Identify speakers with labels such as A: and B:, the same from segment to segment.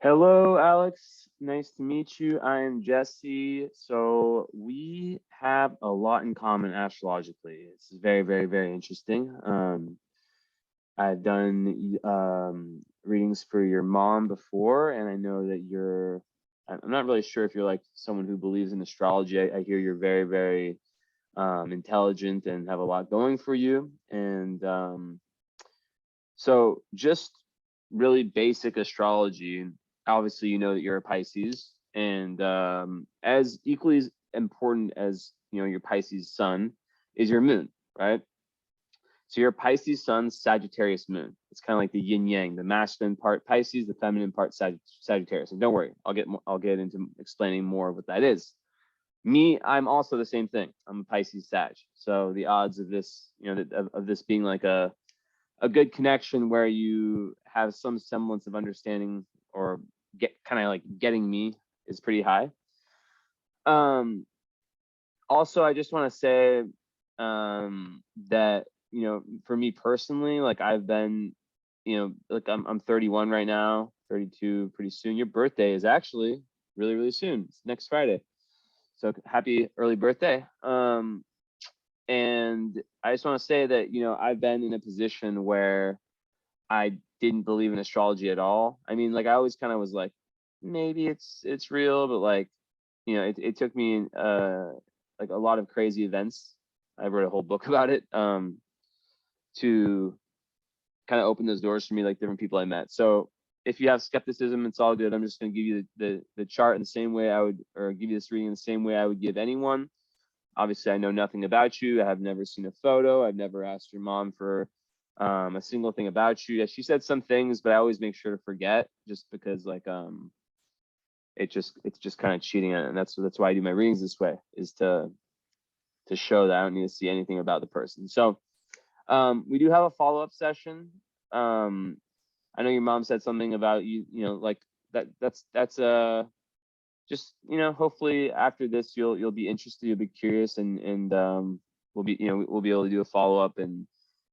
A: Hello, Alex. Nice to meet you. I am Jesse. So we have a lot in common astrologically. This is very, very, very interesting. I've done readings for your mom before, and I know that I'm not really sure if you're like someone who believes in astrology. I hear you're very, very intelligent and have a lot going for you. And so just really basic astrology. Obviously, you know that you're a Pisces, and as equally as important as your Pisces sun is your moon, right? So your Pisces sun, Sagittarius moon. It's kind of like the yin yang, the masculine part Pisces, the feminine part Sagittarius. And don't worry, I'll get into explaining more of what that is. Me, I'm also the same thing. I'm a Pisces Sag. So the odds of this, of this being like a good connection where you have some semblance of understanding or get kind of like getting me is pretty high. Also, I just want to say that for me personally, like I've been, like I'm 31 right now, 32 pretty soon. Your birthday is actually really, really soon. It's next Friday. So happy early birthday. And I just want to say that, I've been in a position where I didn't believe in astrology at all. I mean, like I always kind of was like, maybe it's real, but like, it took me like a lot of crazy events. I wrote a whole book about it to kind of open those doors for me, like different people I met. So if you have skepticism, it's all good. I'm just going to give you the chart in the same way I would, or give you this reading in the same way I would give anyone. Obviously, I know nothing about you. I have never seen a photo. I've never asked your mom for a single thing about you. Yeah, she said some things, but I always make sure to forget, just because like it's just kind of cheating, and that's why I do my readings this way, is to show that I don't need to see anything about the person. So we do have a follow-up session. I know your mom said something about like that's just hopefully after this you'll be interested, you'll be curious, and we'll be able to do a follow-up, and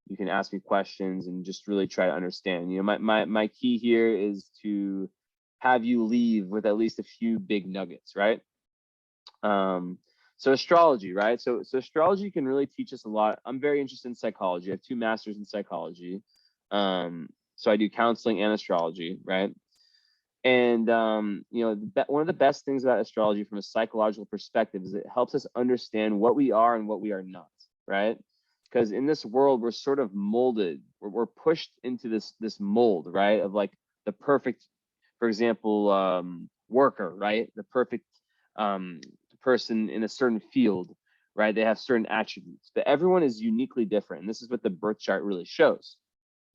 A: you can ask me questions and just really try to understand. My key here is to have you leave with at least a few big nuggets, right? So astrology, right? So astrology can really teach us a lot. I'm very interested in psychology. I have 2 masters in psychology. So I do counseling and astrology, right? And one of the best things about astrology from a psychological perspective is it helps us understand what we are and what we are not, right? Because in this world, we're sort of molded. We're pushed into this mold, right? Of like the perfect, for example, worker, right? The perfect person in a certain field, right? They have certain attributes, but everyone is uniquely different. And this is what the birth chart really shows.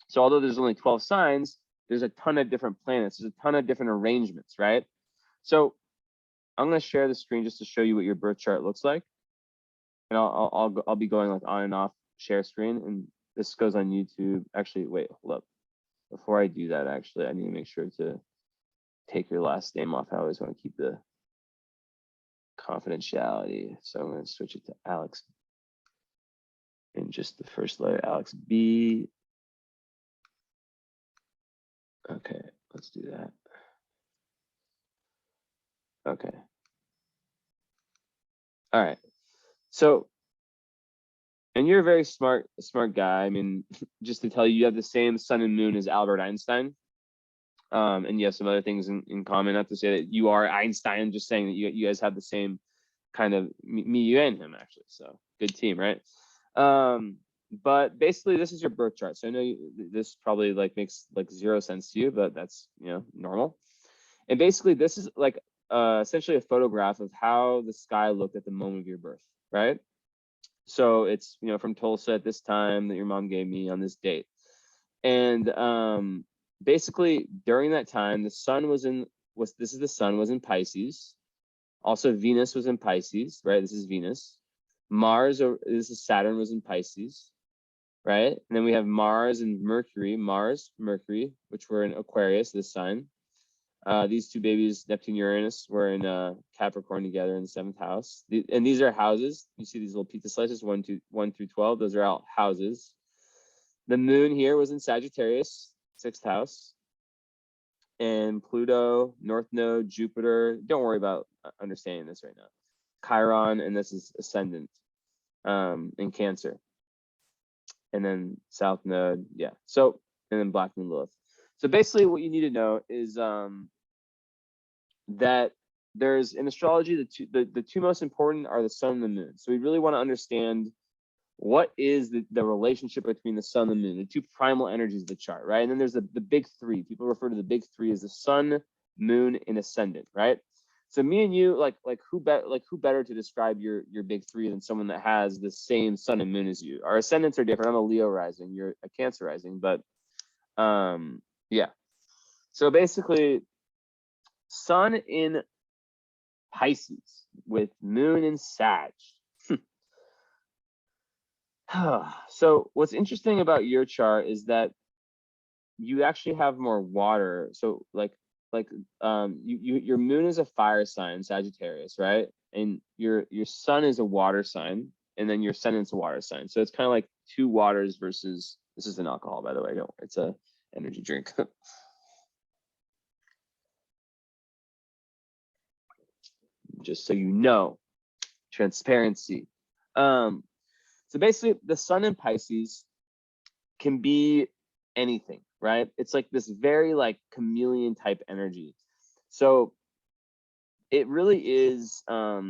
A: So although there's only 12 signs, there's a ton of different planets. There's a ton of different arrangements, right? So I'm going to share the screen just to show you what your birth chart looks like. And I'll be going like on and off share screen, and this goes on YouTube. Actually, wait, hold up. Before I do that, actually, I need to make sure to take your last name off. I always want to keep the confidentiality. So I'm going to switch it to Alex. And just the first letter, Alex B. Okay, let's do that. Okay. All right. So, and you're a very smart guy. I mean, just to tell you, you have the same sun and moon as Albert Einstein. And you have some other things in common. Not to say that you are Einstein, just saying that you guys have the same kind of me, you, and him, actually. So good team, right? But basically, this is your birth chart. So I know this probably like makes like 0 sense to you, but that's normal. And basically, this is like essentially a photograph of how the sky looked at the moment of your birth, right? So it's from Tulsa at this time that your mom gave me on this date, and basically during that time the sun was in the sun was in Pisces. Also Venus was in Pisces, right? This is Venus. Mars, or this is Saturn, was in Pisces, right? And then we have Mars and Mercury, which were in Aquarius, this sign. These 2 babies, Neptune, Uranus, were in Capricorn together in the 7th house. And these are houses. You see these little pizza slices, 1 through 12. Those are all houses. The moon here was in Sagittarius, 6th house. and Pluto, North Node, Jupiter. Don't worry about understanding this right now. Chiron, and this is ascendant in Cancer. And then South Node, yeah. So, and then Black Moon Lilith. So basically what you need to know is that there's, in astrology, the two most important are the sun and the moon. So we really want to understand what is the relationship between the sun and the moon, the two primal energies of the chart, right? And then there's the big three. People refer to the big three as the sun, moon, and ascendant, right? So me and you, who better to describe your big three than someone that has the same sun and moon as you? Our ascendants are different. I'm a Leo rising, you're a Cancer rising, but yeah. So basically, sun in Pisces with moon in Sag. So what's interesting about your chart is that you actually have more water. So your moon is a fire sign, Sagittarius, right? And your sun is a water sign, and then your ascendant's a water sign. So it's kind of like two waters versus, this is an alcohol, by the way, don't worry, it's a energy drink. Just so you know, transparency. So basically, the sun in Pisces can be anything, right? It's like this very like chameleon type energy. So it really is a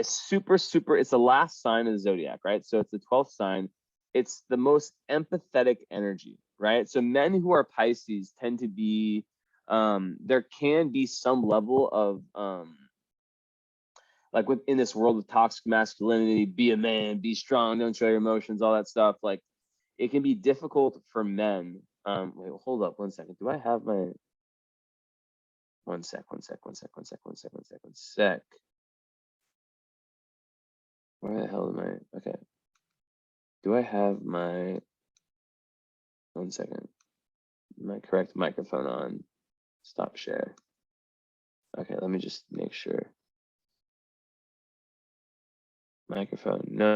A: super, it's the last sign of the zodiac, right? So it's the 12th sign. It's the most empathetic energy, right? So men who are Pisces tend to be, there can be some level of, like within this world of toxic masculinity, be a man, be strong, don't show your emotions, all that stuff. Like it can be difficult for men. Wait, hold up one second. Do I have my, one sec. Where the hell am I? Okay. Do I have my, one second, my correct microphone on? Stop share. Okay, let me just make sure. Microphone, no.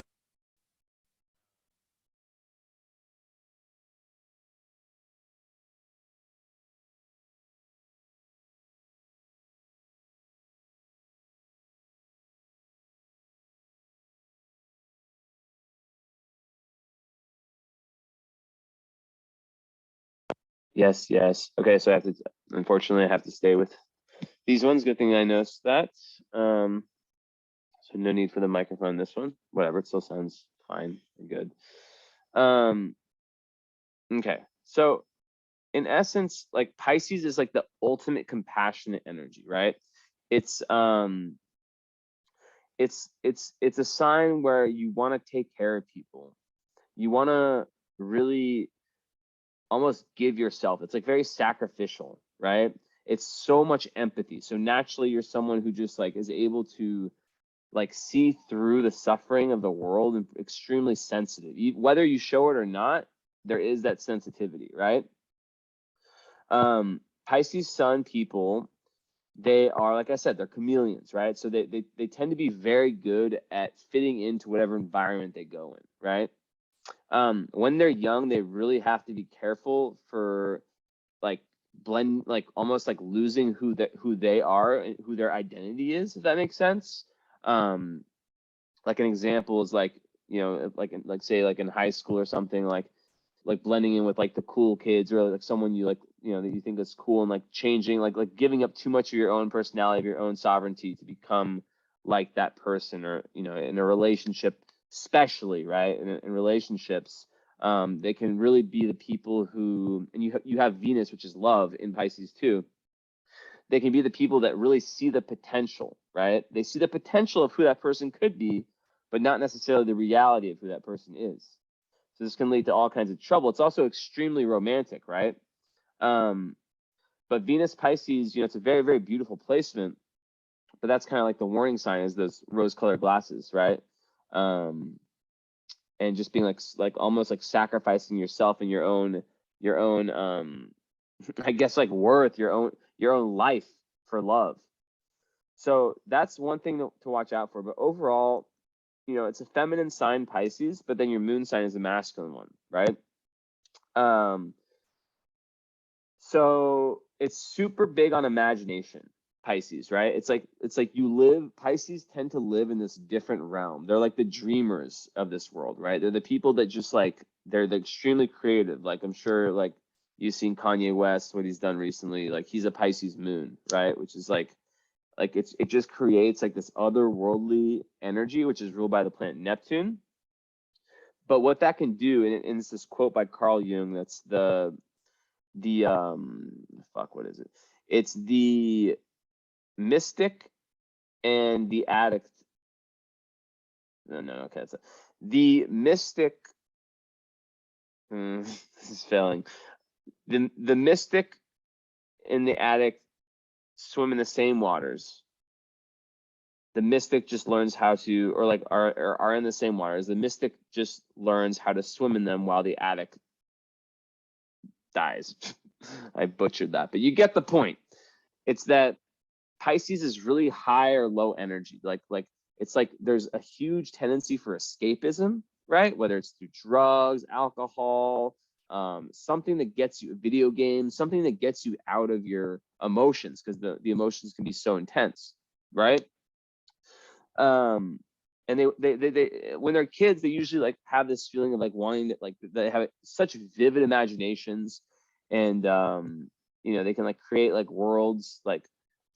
A: Yes. Okay, so I have to, unfortunately, I have to stay with these ones. Good thing I noticed that. So no need for the microphone. This one, whatever, it still sounds fine and good. Okay, so in essence, like Pisces is like the ultimate compassionate energy, right? It's a sign where you want to take care of people. You want to really almost give yourself. It's like very sacrificial, right? It's so much empathy. So naturally you're someone who just like is able to like see through the suffering of the world and extremely sensitive. Whether you show it or not, there is that sensitivity, right? Pisces sun people, they are, like I said, they're chameleons, right? So they tend to be very good at fitting into whatever environment they go in, right? When they're young, they really have to be careful for like almost like losing who they are and who their identity is, if that makes sense. Like an example is like, you know, like say like in high school or something, like blending in with like the cool kids, or like someone you like, you know, that you think is cool, and like changing, like giving up too much of your own personality, of your own sovereignty to become like that person. Or, you know, in a relationship, especially, right? In relationships, they can really be the people who, and you have Venus, which is love in Pisces too. They can be the people that really see the potential, right? They see the potential of who that person could be, but not necessarily the reality of who that person is. So this can lead to all kinds of trouble. It's also extremely romantic, right? But Venus Pisces, you know, it's a very, very beautiful placement, but that's kind of like the warning sign, is those rose-colored glasses, right? And just being like almost like sacrificing yourself and your own I guess like worth, your own life for love. So that's one thing to watch out for. But overall, you know, it's a feminine sign, Pisces, but then your moon sign is a masculine one, right? So it's super big on imagination, Pisces, right? It's like Pisces tend to live in this different realm. They're like the dreamers of this world, right? They're the people that just like, they're extremely creative. Like, I'm sure like you've seen Kanye West, what he's done recently. Like, he's a Pisces moon, right? Which is like it just creates like this otherworldly energy, which is ruled by the planet Neptune. But what that can do, and it's this quote by Carl Jung, that's the what is it? It's the mystic and the addict. No, okay. The mystic. This is failing. The mystic and the addict swim in the same waters. The mystic just learns how to, or like are in the same waters. The mystic just learns how to swim in them while the addict dies. I butchered that, but you get the point. It's that Pisces is really high or low energy. Like it's like there's a huge tendency for escapism, right? Whether it's through drugs, alcohol, something that gets you, video games, something that gets you out of your emotions, because the emotions can be so intense, right? And they when they're kids, they usually like have this feeling of like wanting to, like, they have such vivid imaginations, and you know, they can like create like worlds like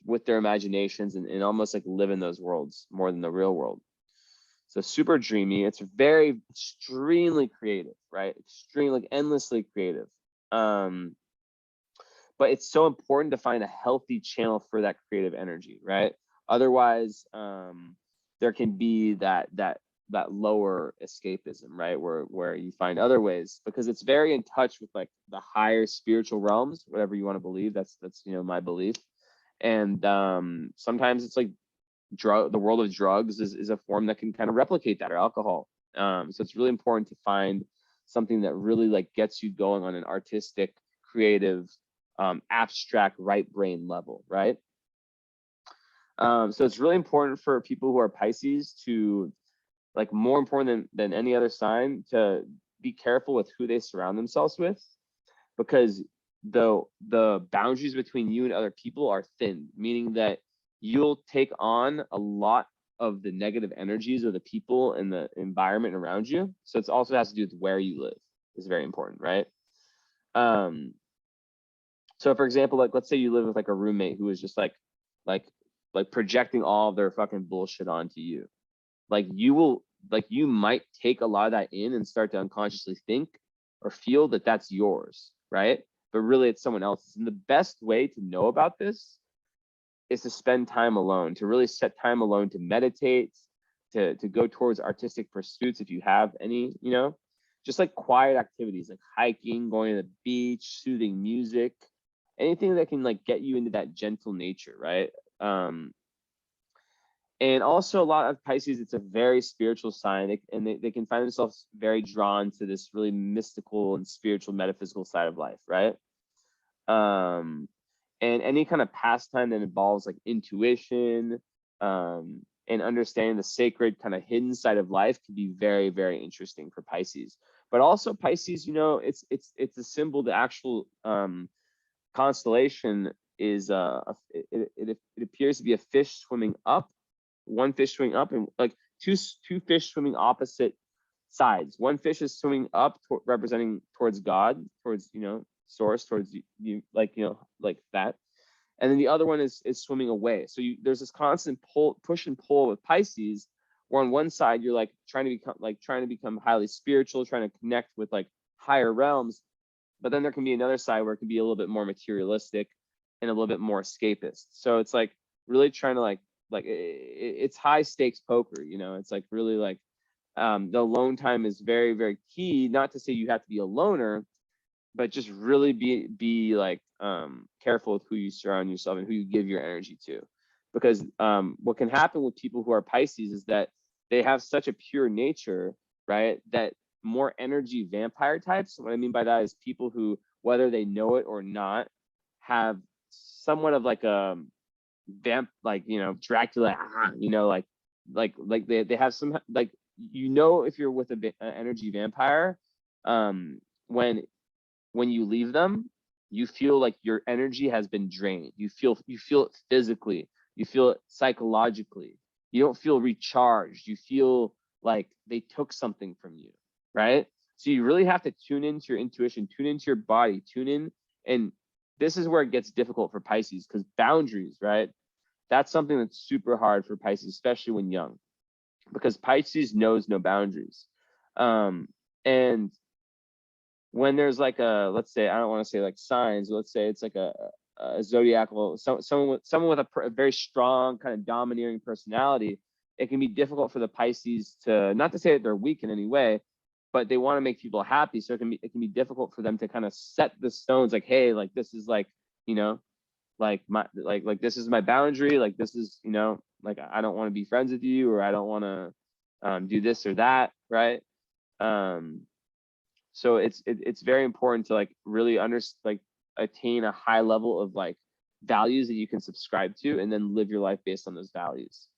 A: with their imaginations, and almost like live in those worlds more than the real world. So super dreamy. It's very extremely creative, right? Extremely, like, endlessly creative. But it's so important to find a healthy channel for that creative energy, right? Otherwise, there can be that lower escapism, right? Where you find other ways, because it's very in touch with like the higher spiritual realms, whatever you want to believe. That's you know, my belief. And sometimes it's like the world of drugs is a form that can kind of replicate that, or alcohol. So it's really important to find something that really like gets you going on an artistic, creative, abstract right brain level, right? So it's really important for people who are Pisces to, like, more important than any other sign, to be careful with who they surround themselves with, because the boundaries between you and other people are thin, meaning that you'll take on a lot of the negative energies of the people and the environment around you. So it also has to do with where you live. Is very important, right? So for example, like, let's say you live with like a roommate who is just like projecting all of their fucking bullshit onto you. Like, you might take a lot of that in and start to unconsciously think or feel that that's yours, right? But really it's someone else's. And the best way to know about this is to spend time alone, to really set time alone, to meditate, to go towards artistic pursuits if you have any, you know, just like quiet activities like hiking, going to the beach, soothing music, anything that can like get you into that gentle nature, right? And also a lot of Pisces, it's a very spiritual sign, and they can find themselves very drawn to this really mystical and spiritual, metaphysical side of life, right? And any kind of pastime that involves like intuition, and understanding the sacred kind of hidden side of life can be very, very interesting for Pisces. But also Pisces, you know, it's a symbol. The actual constellation is it appears to be a fish swimming up, one fish swimming up, and like two fish swimming opposite sides. One fish is swimming up, representing towards God, towards, you know, source, towards you, like, you know, like that. And then the other one is swimming away. So there's this constant push and pull with Pisces, where on one side you're like trying to become highly spiritual, trying to connect with like higher realms, but then there can be another side where it can be a little bit more materialistic and a little bit more escapist. So it's like really trying to like it's high stakes poker, you know. It's like really like the alone time is very, very key. Not to say you have to be a loner, but just really be like careful with who you surround yourself and who you give your energy to, because what can happen with people who are Pisces is that they have such a pure nature, right? That more energy vampire types. What I mean by that is people who, whether they know it or not, have somewhat of like a vamp, like, you know, Dracula, you know, like they have some, like, you know, if you're with an energy vampire, when you leave them, you feel like your energy has been drained. You feel it physically, you feel it psychologically. You don't feel recharged. You feel like they took something from you, right? So you really have to tune into your intuition, tune into your body, tune in. And this is where it gets difficult for Pisces, because boundaries, right? That's something that's super hard for Pisces, especially when young, because Pisces knows no boundaries. And when there's like a, let's say, I don't want to say like signs, let's say it's like a zodiacal, someone with a very strong kind of domineering personality, it can be difficult for the Pisces to, not to say that they're weak in any way, but they want to make people happy. So it can be difficult for them to kind of set the stones, like, hey, like this is like, you know, like my like this is my boundary, like this is, you know, like I don't want to be friends with you, or I don't want to do this or that, right? So it's very important to like really attain a high level of like values that you can subscribe to, and then live your life based on those values.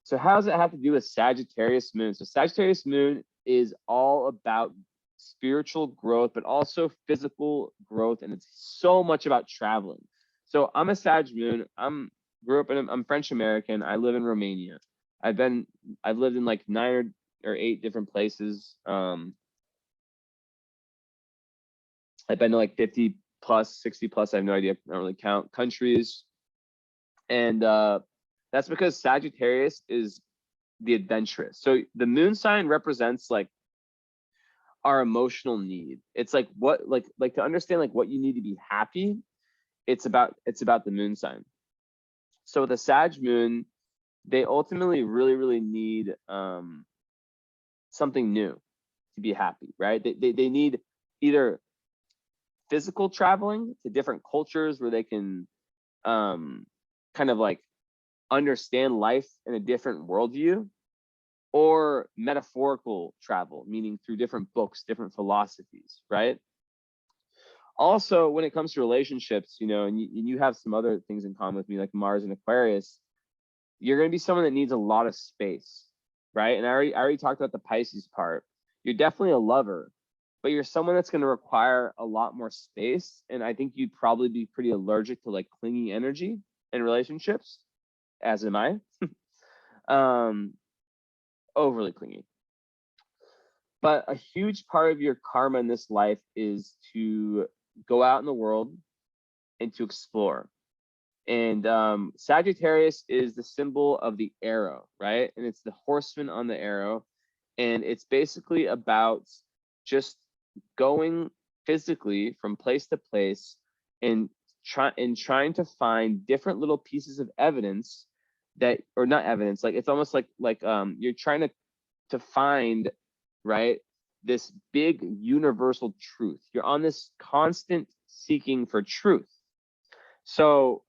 A: So how does it have to do with Sagittarius Moon? So Sagittarius Moon is all about spiritual growth, but also physical growth, and it's so much about traveling. So I'm a Sag Moon. I'm French American. I live in Romania. I've lived in like 9 or 8 different places. I've been to like 50 plus, 60 plus, I have no idea, I don't really count countries. And that's because Sagittarius is the adventurous. So the moon sign represents like our emotional need. It's like what, like to understand like what you need to be happy, it's about the moon sign. So the Sag moon, they ultimately really need something new to be happy, right? They need either physical traveling to different cultures where they can kind of like understand life in a different worldview, or metaphorical travel, meaning through different books, different philosophies, right? Also, when it comes to relationships, you know, and you have some other things in common with me, like Mars and Aquarius, you're going to be someone that needs a lot of space, right? And I already talked about the Pisces part. You're definitely a lover, but you're someone that's going to require a lot more space. And I think you'd probably be pretty allergic to like clingy energy in relationships, as am I. Overly clingy. But a huge part of your karma in this life is to go out in the world and to explore. And Sagittarius is the symbol of the arrow, right? And it's the horseman on the arrow. And it's basically about just going physically from place to place and trying to find different little pieces of evidence that, or not evidence, like it's almost like you're trying to find, right, this big universal truth. You're on this constant seeking for truth. So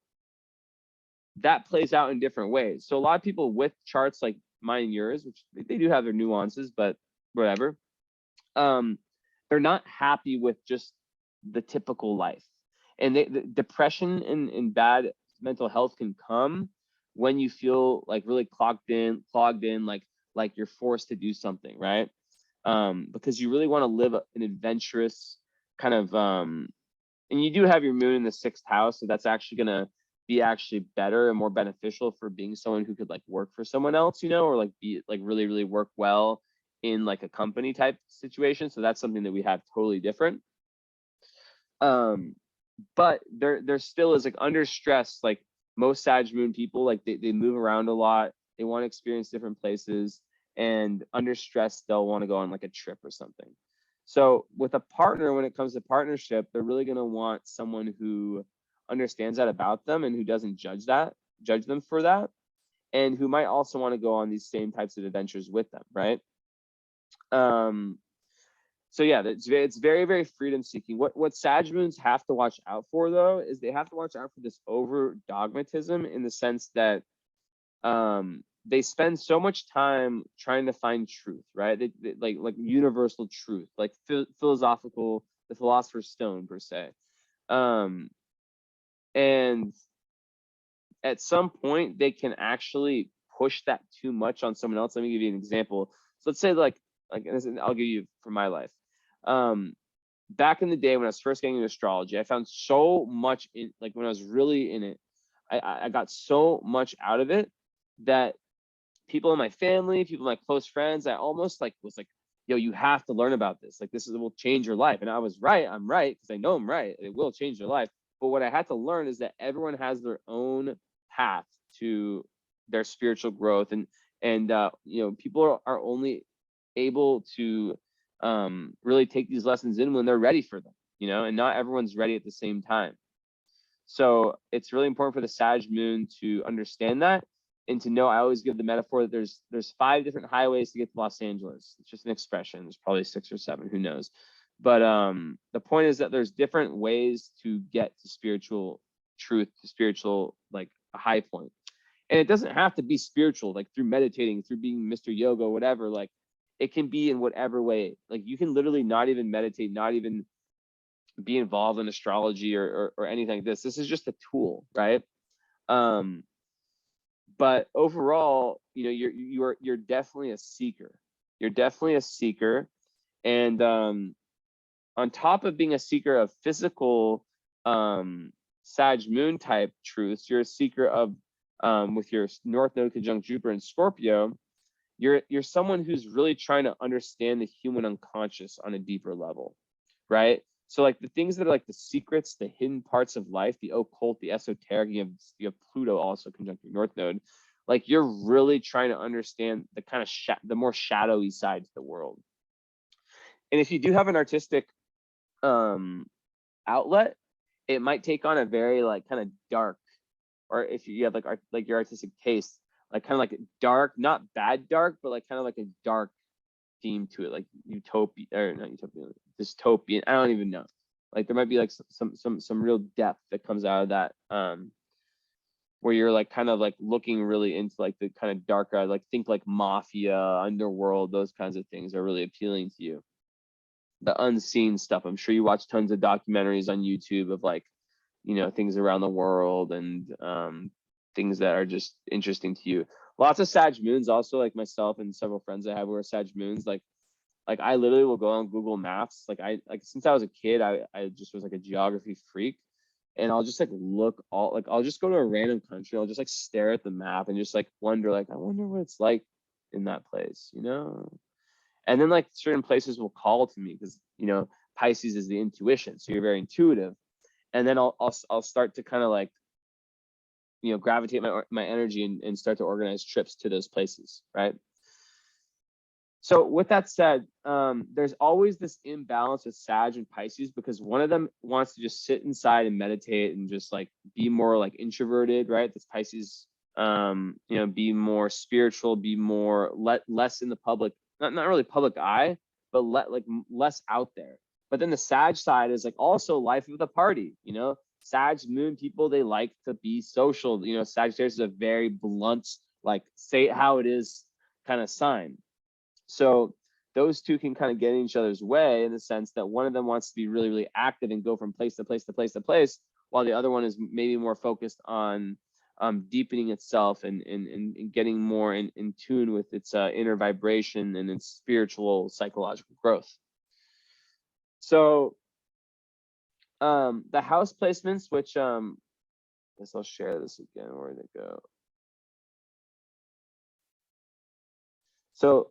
A: that plays out in different ways. So a lot of people with charts like mine and yours, which they do have their nuances, but whatever, they're not happy with just the typical life. And the depression and bad mental health can come when you feel like really clogged in, like you're forced to do something, right? Because you really want to live an adventurous kind of, and you do have your moon in the 6th house, so that's actually gonna be actually better and more beneficial for being someone who could like work for someone else, you know, or like be like really work well in like a company type situation. So that's something that we have totally different. But there still is like under stress, like most Sag moon people, like they move around a lot, they want to experience different places, and under stress they'll want to go on like a trip or something. So with a partner, when it comes to partnership, they're really going to want someone who understands that about them and who doesn't judge them for that, and who might also want to go on these same types of adventures with them, right? So yeah, it's very freedom seeking. What Sag moons have to watch out for, though, is they have to watch out for this over dogmatism, in the sense that they spend so much time trying to find truth, right? They like universal truth, like philosophical, the philosopher's stone per se. And at some point they can actually push that too much on someone else. Let me give you an example. So let's say like I'll give you from my life. back in the day when I was first getting into astrology, I found so much in, like when I was really in it, I got so much out of it that people in my family, people, my close friends, I almost like was like, yo, you have to learn about this. Like this will change your life. And I was right. I'm right because I know I'm right. It will change your life. But what I had to learn is that everyone has their own path to their spiritual growth, and you know, people are only able to really take these lessons in when they're ready for them, you know, and not everyone's ready at the same time. So it's really important for the Sag moon to understand that and to know. I always give the metaphor that there's 5 different highways to get to Los Angeles. It's just an expression. There's probably 6 or 7, who knows. But the point is that there's different ways to get to spiritual truth, to spiritual, like a high point. And it doesn't have to be spiritual, like through meditating, through being Mr. Yoga, whatever. Like it can be in whatever way. Like you can literally not even meditate, not even be involved in astrology or anything like this. This is just a tool, right? But overall, you know, you're definitely a seeker. You're definitely a seeker. And on top of being a seeker of physical Sag moon type truths, you're a seeker of with your North Node conjunct Jupiter and Scorpio, you're someone who's really trying to understand the human unconscious on a deeper level, right? So like the things that are like the secrets, the hidden parts of life, the occult, the esoteric, you have Pluto also conjunct your North Node. Like you're really trying to understand the kind of the more shadowy sides of the world. And if you do have an artistic outlet, it might take on a very like kind of dark, or if you have like your artistic taste, like kind of like dark, not bad dark, but like kind of like a dark theme to it, like utopia, or not utopia, dystopian. I don't even know. Like there might be like some real depth that comes out of that, where you're like kind of like looking really into like the kind of darker, like think like mafia, underworld, those kinds of things are really appealing to you. The unseen stuff. I'm sure you watch tons of documentaries on YouTube of like, you know, things around the world and things that are just interesting to you. Lots of Sag moons also, like myself and several friends I have who are Sag moons. Like I literally will go on Google Maps. Like since I was a kid, I just was like a geography freak. And I'll just like look all, like I'll just go to a random country. I'll just like stare at the map and just like wonder, like, I wonder what it's like in that place, you know? And then like certain places will call to me because, you know, Pisces is the intuition. So you're very intuitive. And then I'll start to kind of like, you know, gravitate my energy and start to organize trips to those places, right? So with that said, there's always this imbalance with Sag and Pisces because one of them wants to just sit inside and meditate and just like be more like introverted, right? This Pisces, you know, be more spiritual, be more less in the public, not really public eye, but less out there. But then the Sag side is like also life of the party, you know. Sag moon people, they like to be social. You know, Sagittarius is a very blunt, like say it how it is kind of sign. So those two can kind of get in each other's way in the sense that one of them wants to be really, really active and go from place to place to place to place, while the other one is maybe more focused on deepening itself and getting more in tune with its inner vibration and its spiritual psychological growth. So the house placements, which I guess I'll share this again. Where did it go? So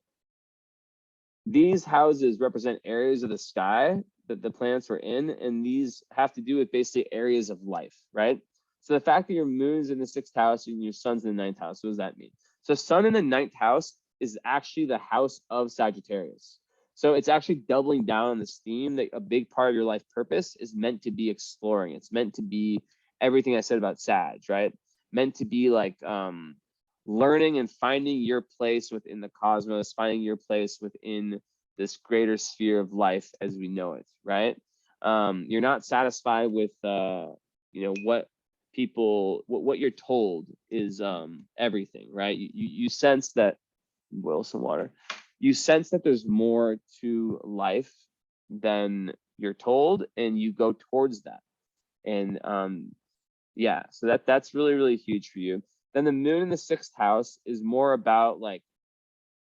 A: these houses represent areas of the sky that the planets are in, and these have to do with basically areas of life, right? So the fact that your moon's in the 6th house and your sun's in the 9th house, what does that mean? So sun in the 9th house is actually the house of Sagittarius. So it's actually doubling down on this theme that a big part of your life purpose is meant to be exploring. It's meant to be everything I said about Sag, right? Meant to be like learning and finding your place within the cosmos, finding your place within this greater sphere of life as we know it, right? You're not satisfied with you know, what people, what you're told is everything, right? You sense that, boil some water. You sense that there's more to life than you're told, and you go towards that. And yeah, so that's really, really huge for you. Then the moon in the 6th house is more about like,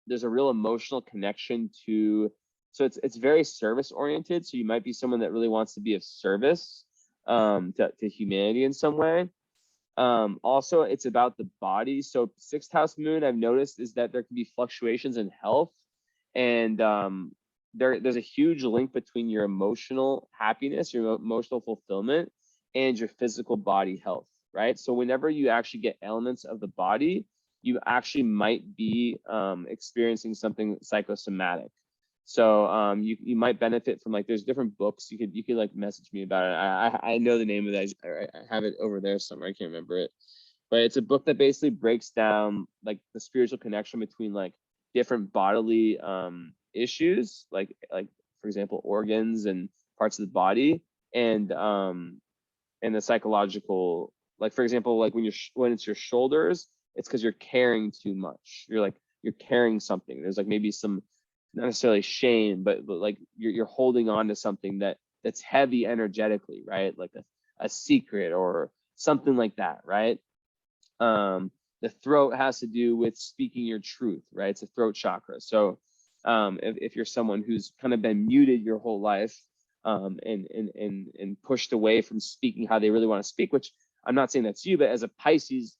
A: there's a real emotional connection to So it's very service oriented. So you might be someone that really wants to be of service to humanity in some way. Also, it's about the body. So sixth house moon, I've noticed, is that there can be fluctuations in health, and there's a huge link between your emotional happiness, your emotional fulfillment, and your physical body health, right? So whenever you actually get ailments of the body, you actually might be experiencing something psychosomatic. So you might benefit from, like, there's different books you could like message me about it. I know the name of it. I have it over there somewhere. I can't remember it, but it's a book that basically breaks down like the spiritual connection between like different bodily issues, like for example organs and parts of the body, and the psychological, like for example, like when it's your shoulders, it's because you're carrying too much. You're carrying something. There's like maybe some, not necessarily shame, but like you're holding on to something that's heavy energetically, right? Like a secret or something like that, right? The throat has to do with speaking your truth, right? It's a throat chakra. So if you're someone who's kind of been muted your whole life, and pushed away from speaking how they really want to speak, which I'm not saying that's you, but as a Pisces,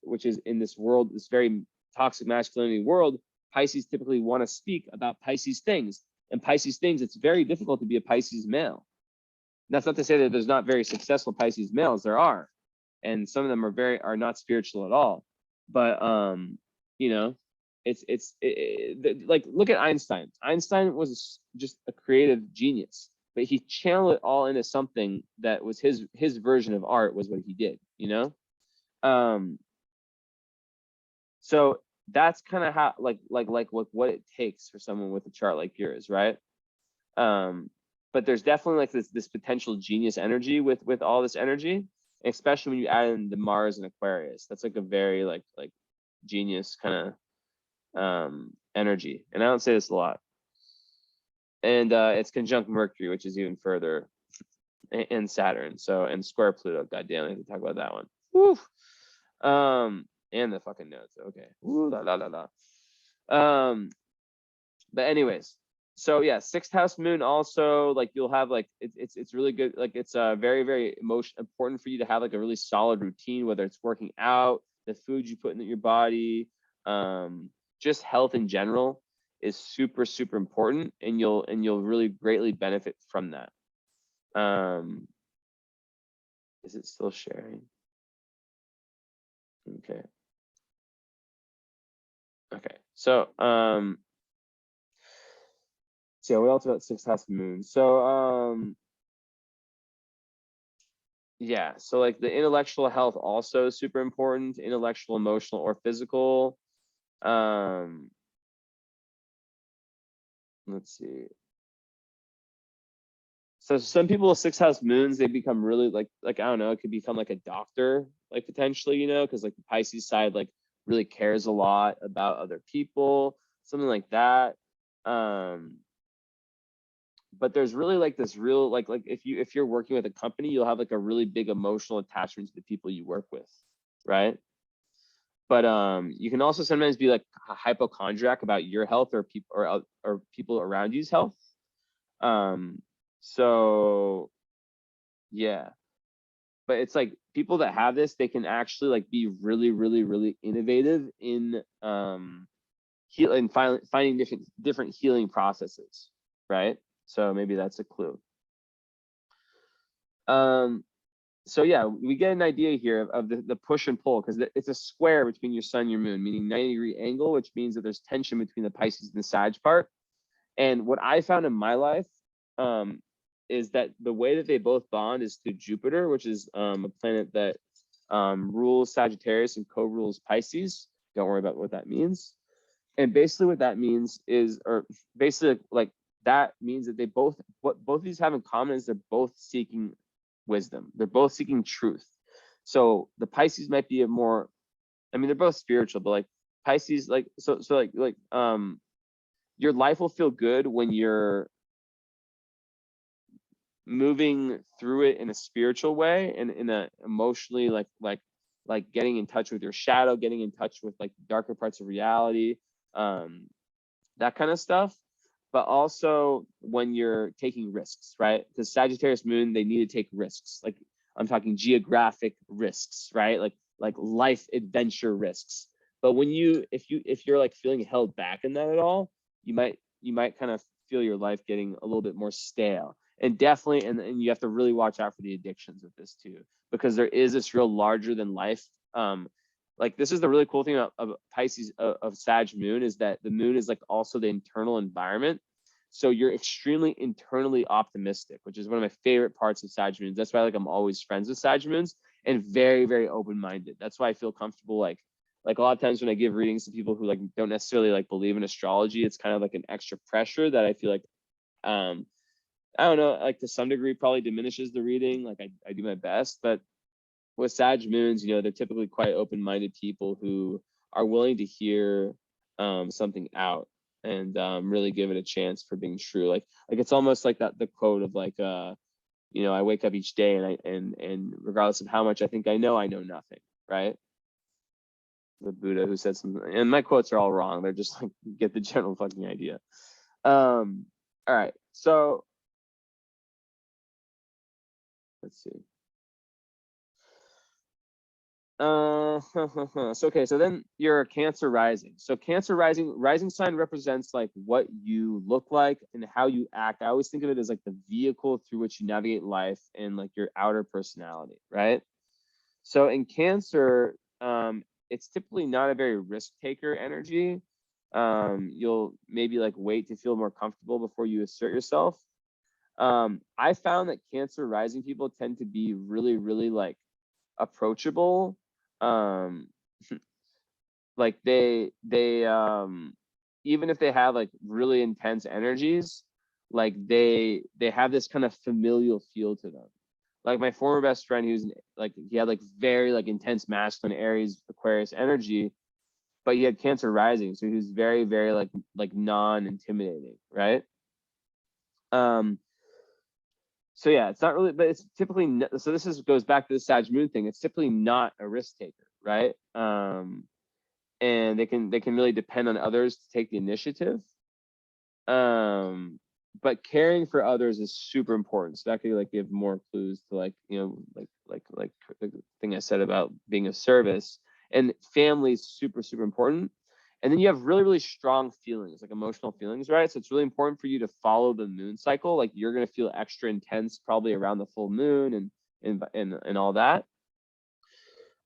A: which is in this world, this very toxic masculinity world, Pisces typically want to speak about Pisces things. And Pisces things, it's very difficult to be a Pisces male. That's not to say that there's not very successful Pisces males. There are, and some of them are not spiritual at all. But you know, like look at Einstein. Einstein was just a creative genius, but he channeled it all into something that was his version of art, was what he did, you know. So that's kind of how like what it takes for someone with a chart like yours, right? But there's definitely like this potential genius energy with all this energy, especially when you add in the Mars and Aquarius. That's like a very like genius kind of energy. And I don't say this a lot. And it's conjunct Mercury, which is even further, and Saturn. So, and square Pluto. God damn, I have to talk about that one. Woo. And the fucking notes. Okay. Ooh, la la la la. But anyways, so yeah, sixth house moon also, like you'll have like it's really good. Like it's very very important for you to have like a really solid routine, whether it's working out, the food you put in your body, just health in general is super super important, and you'll really greatly benefit from that. Is it still sharing? Okay. Okay. So so what else about sixth house moon? So yeah, so like the intellectual health also is super important, intellectual, emotional, or physical. Let's see. So some people with sixth house moons, they become really like I don't know, it could become like a doctor, like potentially, you know, because like the Pisces side like really cares a lot about other people, something like that. But there's really like this real like if you're working with a company, you'll have like a really big emotional attachment to the people you work with, right? But you can also sometimes be like a hypochondriac about your health or people around you's health. So yeah, but it's like people that have this, they can actually like be really really really innovative in healing, finding different healing processes, right? So maybe that's a clue. So yeah, we get an idea here of the push and pull, because it's a square between your sun and your moon, meaning 90-degree angle, which means that there's tension between the Pisces and the Sag part. And what I found in my life is that the way that they both bond is through Jupiter, which is a planet that rules Sagittarius and co-rules Pisces. Don't worry about what that means. And basically what that means is, or basically like that means that what both of these have in common is they're both seeking wisdom. They're both seeking truth. So the Pisces might be a more, I mean, they're both spiritual, but like Pisces, like, so your life will feel good when you're moving through it in a spiritual way and in a emotionally like getting in touch with your shadow, getting in touch with like darker parts of reality, that kind of stuff. but also when you're taking risks, right? Because Sagittarius Moon, they need to take risks. Like I'm talking geographic risks, right? Like life adventure risks. But when if you're like feeling held back in that at all, you might kind of feel your life getting a little bit more stale. And definitely, and you have to really watch out for the addictions with this too, because there is this real larger than life. Like this is the really cool thing of Pisces of Sag Moon, is that the moon is like also the internal environment. So you're extremely internally optimistic, which is one of my favorite parts of Sag Moons. That's why like I'm always friends with Sag Moons, and very, very open-minded. That's why I feel comfortable like a lot of times when I give readings to people who like don't necessarily like believe in astrology, it's kind of like an extra pressure that I feel like I don't know, like to some degree probably diminishes the reading. Like I do my best, but with Sag Moons, you know, they're typically quite open-minded people who are willing to hear something out and really give it a chance for being true. Like it's almost like that the quote of like you know, I wake up each day and regardless of how much I think I know nothing, right? The Buddha who said something, and my quotes are all wrong. They're just like get the general fucking idea. All right, so let's see. So okay, so then you're Cancer rising. So Cancer rising sign represents like what you look like and how you act. I always think of it as like the vehicle through which you navigate life and like your outer personality, right? So in Cancer, it's typically not a very risk taker energy. You'll maybe like wait to feel more comfortable before you assert yourself. I found that Cancer rising people tend to be really, really like approachable. Like they even if they have like really intense energies, like they have this kind of familial feel to them. Like my former best friend, like he had like very like intense masculine Aries Aquarius energy, but he had Cancer rising, so he was very, very like non-intimidating, right? So yeah, it's not really, but it's typically so this goes back to the Sag Moon thing. It's typically not a risk taker, right? And they can really depend on others to take the initiative. But caring for others is super important. So that could like give more clues to like, you know, like the thing I said about being of service. And family is super, super important. And then you have really, really strong feelings, like emotional feelings, right? So it's really important for you to follow the moon cycle. Like you're gonna feel extra intense probably around the full moon and all that.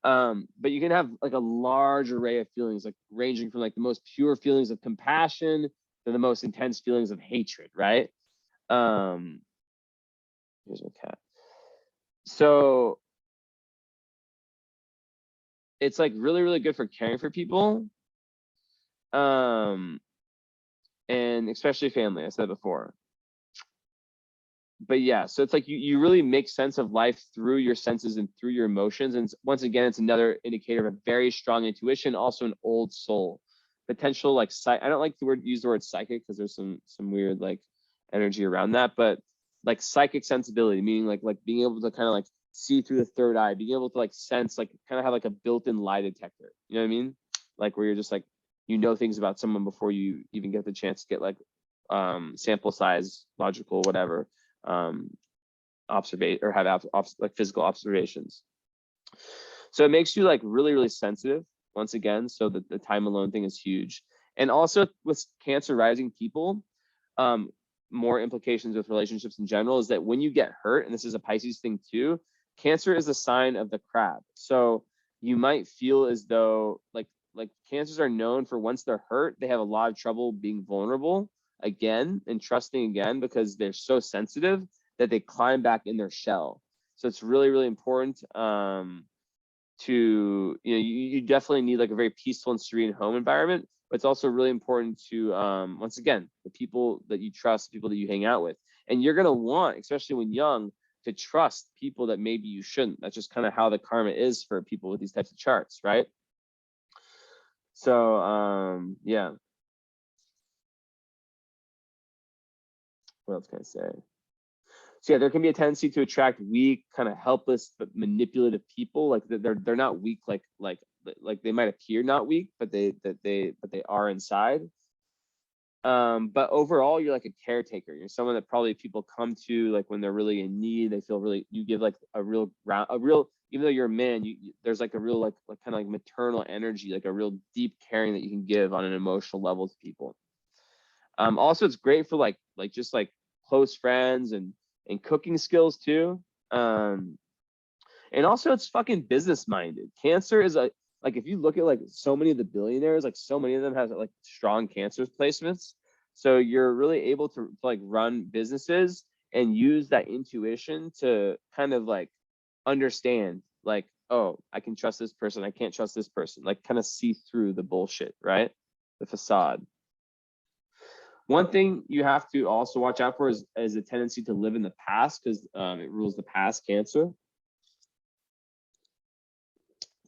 A: But you can have like a large array of feelings, like ranging from like the most pure feelings of compassion to the most intense feelings of hatred, right? Here's my cat. So it's like really, really good for caring for people. And especially family, I said before. But yeah, so it's like you really make sense of life through your senses and through your emotions. And once again, it's another indicator of a very strong intuition, also an old soul. Potential like I don't like use the word psychic because there's some weird like energy around that, but like psychic sensibility, meaning like being able to kind of like see through the third eye, being able to like sense, like kind of have like a built-in lie detector. You know what I mean? Like where you're just like, you know things about someone before you even get the chance to get like sample size, logical, whatever, observate or have like physical observations. So it makes you like really, really sensitive once again. So the time alone thing is huge. And also with Cancer rising people, more implications with relationships in general is that when you get hurt, and this is a Pisces thing too, Cancer is a sign of the crab. So you might feel as though like Cancers are known for once they're hurt, they have a lot of trouble being vulnerable again and trusting again because they're so sensitive that they climb back in their shell. So it's really, really important to, you know, you definitely need like a very peaceful and serene home environment, but it's also really important to once again, the people that you trust, people that you hang out with. And you're going to want, especially when young, to trust people that maybe you shouldn't. That's just kind of how the karma is for people with these types of charts, right? So yeah, what else can I say? So yeah, there can be a tendency to attract weak, kind of helpless but manipulative people. Like they're not weak, like they might appear not weak, but they are inside. But overall, you're like a caretaker. You're someone that probably people come to like when they're really in need. They feel really, you give like a real, even though you're a man, there's like a real like kind of like maternal energy, like a real deep caring that you can give on an emotional level to people. Also, it's great for like just like close friends and cooking skills too. And also it's fucking business minded. Cancer is like if you look at like so many of the billionaires, like so many of them have like strong Cancer placements. So you're really able to like run businesses and use that intuition to kind of like understand like, oh, I can trust this person, I can't trust this person, like kind of see through the bullshit, right? The facade. One thing you have to also watch out for is a tendency to live in the past, because it rules the past, Cancer.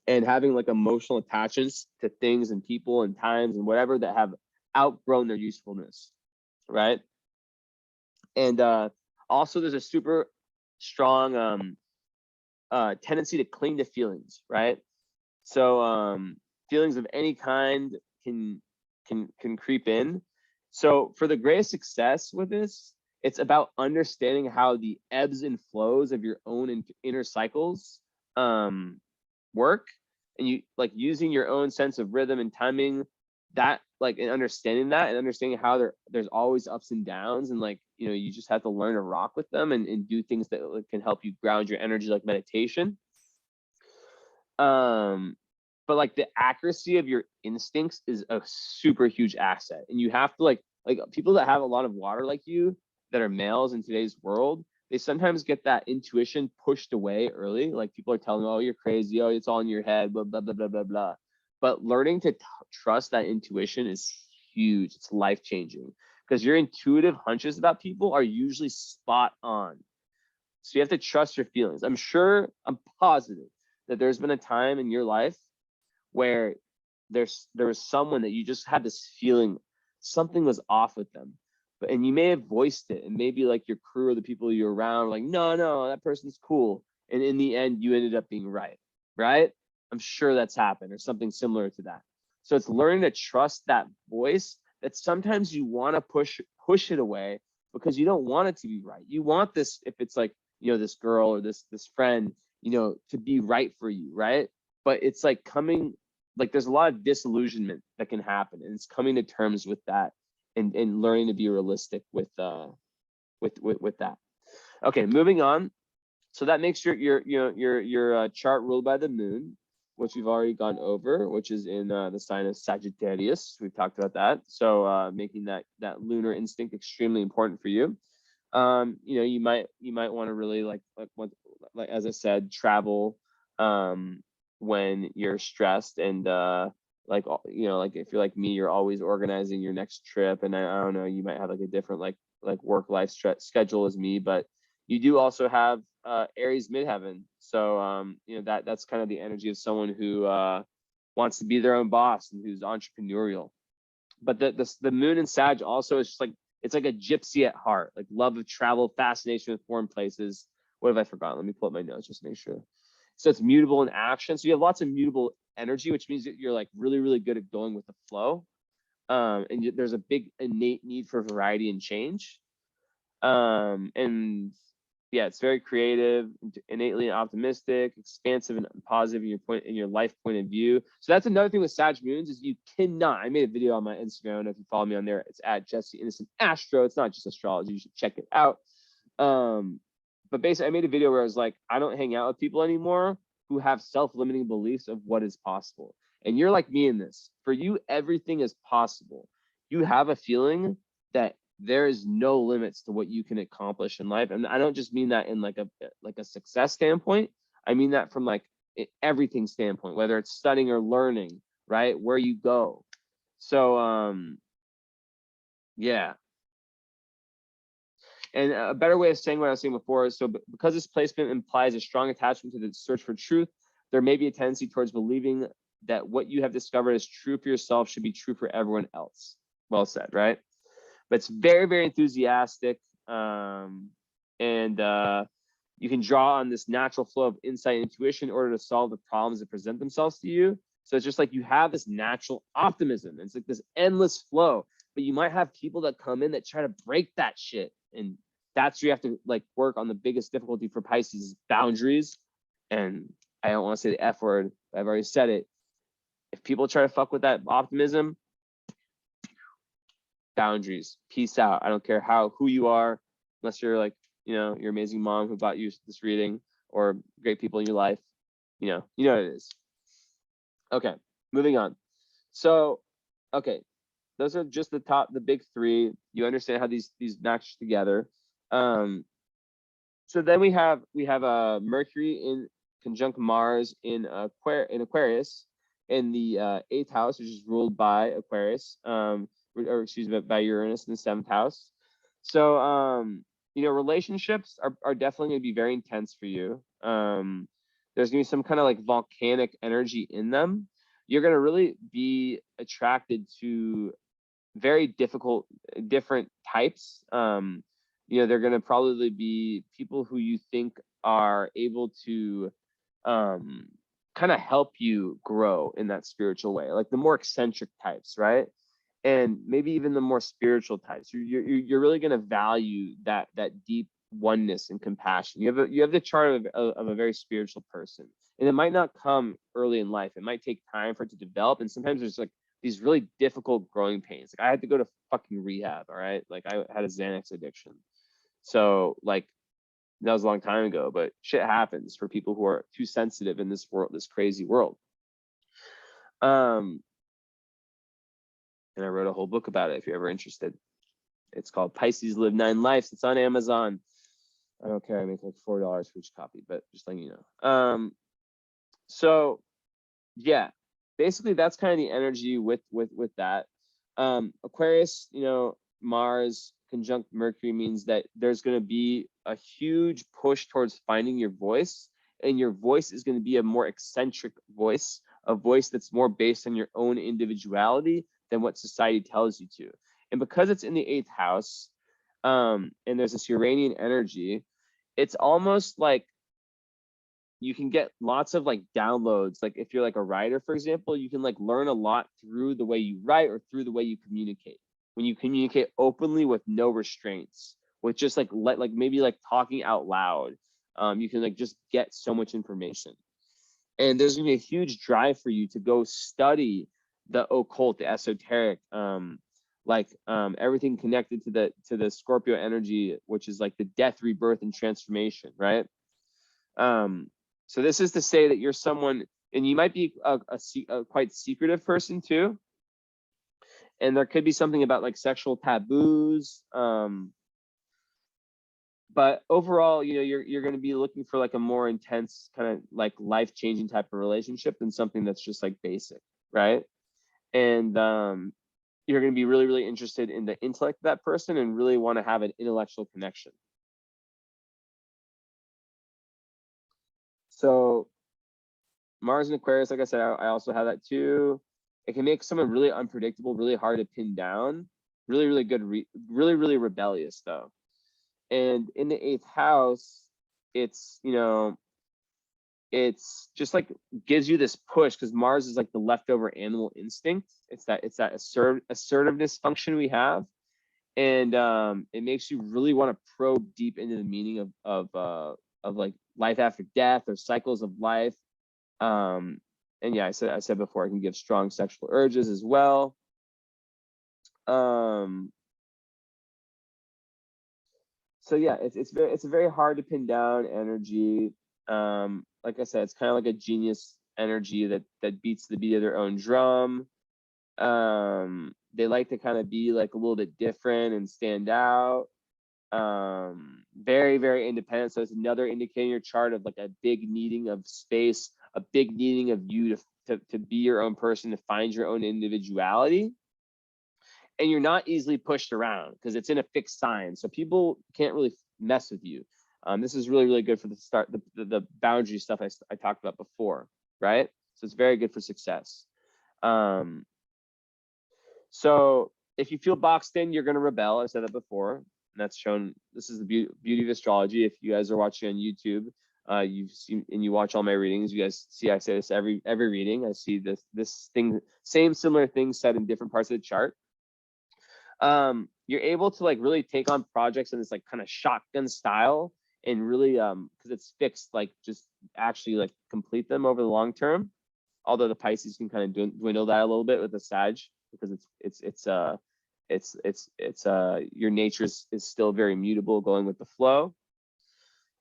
A: And having like emotional attachments to things and people and times and whatever that have outgrown their usefulness, right? And also there's a super strong tendency to cling to feelings, right? So feelings of any kind can creep in. So for the greatest success with this, it's about understanding how the ebbs and flows of your own inner cycles work, and you like using your own sense of rhythm and timing, that like, and understanding that, and understanding how there's always ups and downs, and like, you know, you just have to learn to rock with them and do things that can help you ground your energy, like meditation. But like the accuracy of your instincts is a super huge asset, and you have to like people that have a lot of water like you, that are males in today's world, they sometimes get that intuition pushed away early. Like people are telling them, oh, you're crazy, oh, it's all in your head, blah blah blah blah blah blah. But learning to trust that intuition is huge. It's life changing, because your intuitive hunches about people are usually spot on. So you have to trust your feelings. I'm positive that there's been a time in your life where there was someone that you just had this feeling something was off with them, and you may have voiced it, and maybe like your crew or the people you're around were like, no, that person's cool, and in the end you ended up being right. I'm sure that's happened, or something similar to that. So it's learning to trust that voice, that sometimes you want to push it away because you don't want it to be right. You want this, if it's like, you know, this girl or this friend, you know, to be right for you, right? But it's like coming, like there's a lot of disillusionment that can happen, and it's coming to terms with that, and learning to be realistic with that. Okay, moving on. So that makes your chart ruled by the moon, which we've already gone over, which is in the sign of Sagittarius. We've talked about that. So making that lunar instinct extremely important for you. You know, you might want to really like as I said, travel when you're stressed, and like, you know, like if you're like me, you're always organizing your next trip, and I don't know, you might have like a different like work life schedule as me, but you do also have Aries midheaven. So you know, that's kind of the energy of someone who wants to be their own boss and who's entrepreneurial. But the moon in Sag also is just like, it's like a gypsy at heart, like love of travel, fascination with foreign places. What have I forgotten? Let me pull up my notes just to make sure. So it's mutable in action. So you have lots of mutable energy, which means that you're like really, really good at going with the flow. And there's a big innate need for variety and change. And yeah, it's very creative, innately optimistic, expansive, and positive in your life point of view. So that's another thing with Sag moons, is you cannot. I made a video on my Instagram. I don't know if you follow me on there. It's at Jesse Innocent Astro. It's not just astrology. You should check it out. But basically, I made a video where I was like, I don't hang out with people anymore who have self-limiting beliefs of what is possible. And you're like me in this. For you, everything is possible. You have a feeling that there is no limits to what you can accomplish in life. And I don't just mean that in like a success standpoint. I mean that from like everything standpoint, whether it's studying or learning, right? Where you go. So yeah. And a better way of saying what I was saying before is, so because this placement implies a strong attachment to the search for truth, there may be a tendency towards believing that what you have discovered is true for yourself should be true for everyone else. Well said, right? But it's very, very enthusiastic. And you can draw on this natural flow of insight and intuition in order to solve the problems that present themselves to you. So it's just like you have this natural optimism. It's like this endless flow. but you might have people that come in that try to break that shit. And that's where you have to like work on the biggest difficulty for Pisces is boundaries. And I don't want to say the F word, but I've already said it. If people try to fuck with that optimism, boundaries, peace out. I don't care who you are, unless you're like, you know, your amazing mom who bought you this reading, or great people in your life. You know what it is. Okay, moving on. So, okay, those are just the big three. You understand how these match together. So then we have Mercury in conjunct Mars in Aquarius in the 8th house, which is ruled by Aquarius, or excuse me, by Uranus in the 7th house. So you know, relationships are definitely going to be very intense for you. There's going to be some kind of like volcanic energy in them. You're going to really be attracted to very different types. You know, they're going to probably be people who you think are able to kind of help you grow in that spiritual way, like the more eccentric types, right? And maybe even the more spiritual types. You're really going to value that deep oneness and compassion. You have the chart of a very spiritual person, and it might not come early in life. It might take time for it to develop, and sometimes there's like these really difficult growing pains. Like I had to go to fucking rehab. All right, like I had a Xanax addiction, so like that was a long time ago. But shit happens for people who are too sensitive in this world, this crazy world. And I wrote a whole book about it if you're ever interested. It's called Pisces Live 9 Lives. It's on Amazon. I don't care. I make like $4 for each copy, but just letting you know. So yeah, basically that's kind of the energy with that. Aquarius, you know, Mars conjunct Mercury means that there's going to be a huge push towards finding your voice, and your voice is going to be a more eccentric voice, a voice that's more based on your own individuality than what society tells you to. And because it's in the 8th house, and there's this Uranian energy, it's almost like you can get lots of like downloads. Like if you're like a writer, for example, you can like learn a lot through the way you write or through the way you communicate. When you communicate openly with no restraints, with just like maybe like talking out loud, you can like just get so much information. And there's gonna be a huge drive for you to go study the occult, the esoteric, everything connected to the Scorpio energy, which is like the death, rebirth, and transformation, right? So this is to say that you're someone, and you might be a quite secretive person too. And there could be something about like sexual taboos. But overall, you know, you're going to be looking for like a more intense kind of like life-changing type of relationship than something that's just like basic, right? And you're going to be really, really interested in the intellect of that person and really want to have an intellectual connection. So Mars and Aquarius, like I said, I also have that too. It can make someone really unpredictable, really hard to pin down, really, really good, really, really rebellious though. And in the 8th house, it's, you know, it's just like gives you this push because Mars is like the leftover animal instinct. It's that assertiveness function we have. And it makes you really want to probe deep into the meaning of like life after death or cycles of life. And yeah, I said before, it can give strong sexual urges as well. So yeah, it's a very hard to pin down energy. Like I said, it's kind of like a genius energy that beats the beat of their own drum. They like to kind of be like a little bit different and stand out. Very, very independent. So it's another indicator in your chart of like a big needing of space, a big needing of you to be your own person, to find your own individuality. And you're not easily pushed around because it's in a fixed sign. So people can't really mess with you. This is really, really good for the boundary stuff I talked about before, right? So it's very good for success. So if you feel boxed in, you're going to rebel. I said that before. And that's shown. This is the beauty of astrology. If you guys are watching on YouTube, you've seen and you watch all my readings, you guys see I say this every reading. I see this thing, similar things said in different parts of the chart. You're able to like really take on projects in this like kind of shotgun style and really because it's fixed, like just actually like complete them over the long term. Although the Pisces can kind of dwindle that a little bit with the Sag, because your nature is still very mutable, going with the flow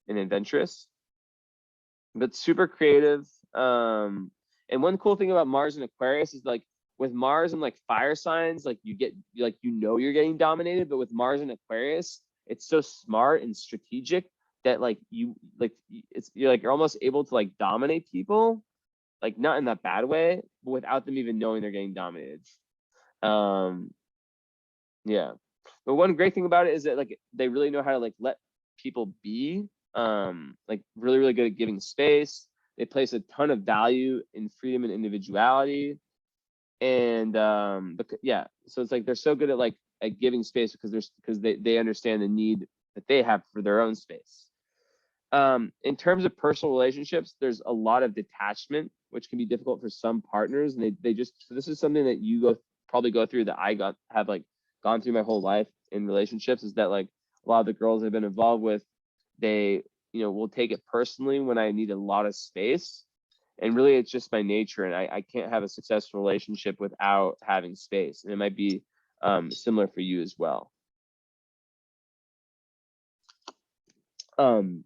A: and adventurous, but super creative. And one cool thing about Mars and Aquarius is like with Mars and like fire signs, like you get like you're getting dominated, but with Mars and Aquarius, it's so smart and strategic that like you're almost able to like dominate people, like not in that bad way, but without them even knowing they're getting dominated. Yeah. But one great thing about it is that like they really know how to like let people be, like really, really good at giving space. They place a ton of value in freedom and individuality. And yeah, so it's like they're so good at like at giving space because they understand the need that they have for their own space. In terms of personal relationships, there's a lot of detachment, which can be difficult for some partners. And they just, so this is something that you probably go through, that I have like gone through my whole life in relationships, is that like a lot of the girls I've been involved with, they, will take it personally when I need a lot of space. And really it's just my nature, and I can't have a successful relationship without having space. And it might be similar for you as well. And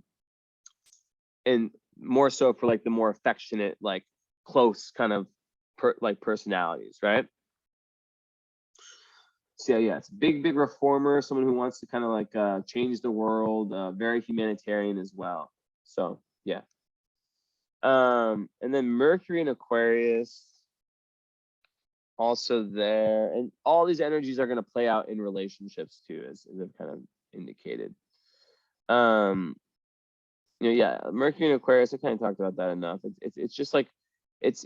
A: more so for like the more affectionate, like close kind of personalities, right? So yeah, it's big reformer, someone who wants to kind of like change the world, very humanitarian as well. So yeah. And then Mercury and Aquarius also there, and all these energies are going to play out in relationships too, as I've kind of indicated. Yeah, Mercury and Aquarius, I kind of talked about that enough. It's just like it's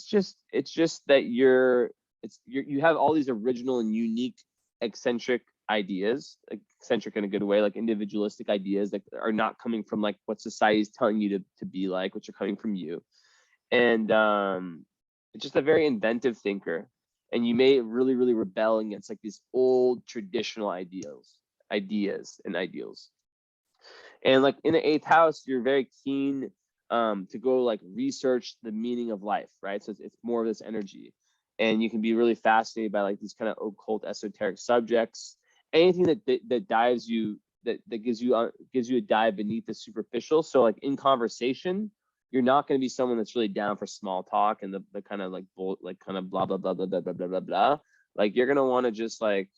A: just that you have all these original and unique eccentric ideas, like eccentric in a good way, like individualistic ideas that are not coming from like what society is telling you to be like, which are coming from you. And it's just a very inventive thinker, and you may really, really rebel against like these old traditional ideas and ideals. And like in the 8th house, you're very keen to go like research the meaning of life, right? So it's more of this energy, and you can be really fascinated by like these kind of occult, esoteric subjects. Anything that dives you, that gives you a dive beneath the superficial. So like in conversation, you're not going to be someone that's really down for small talk and the kind of like kind of blah blah blah blah blah blah blah blah blah. Like you're gonna want to just like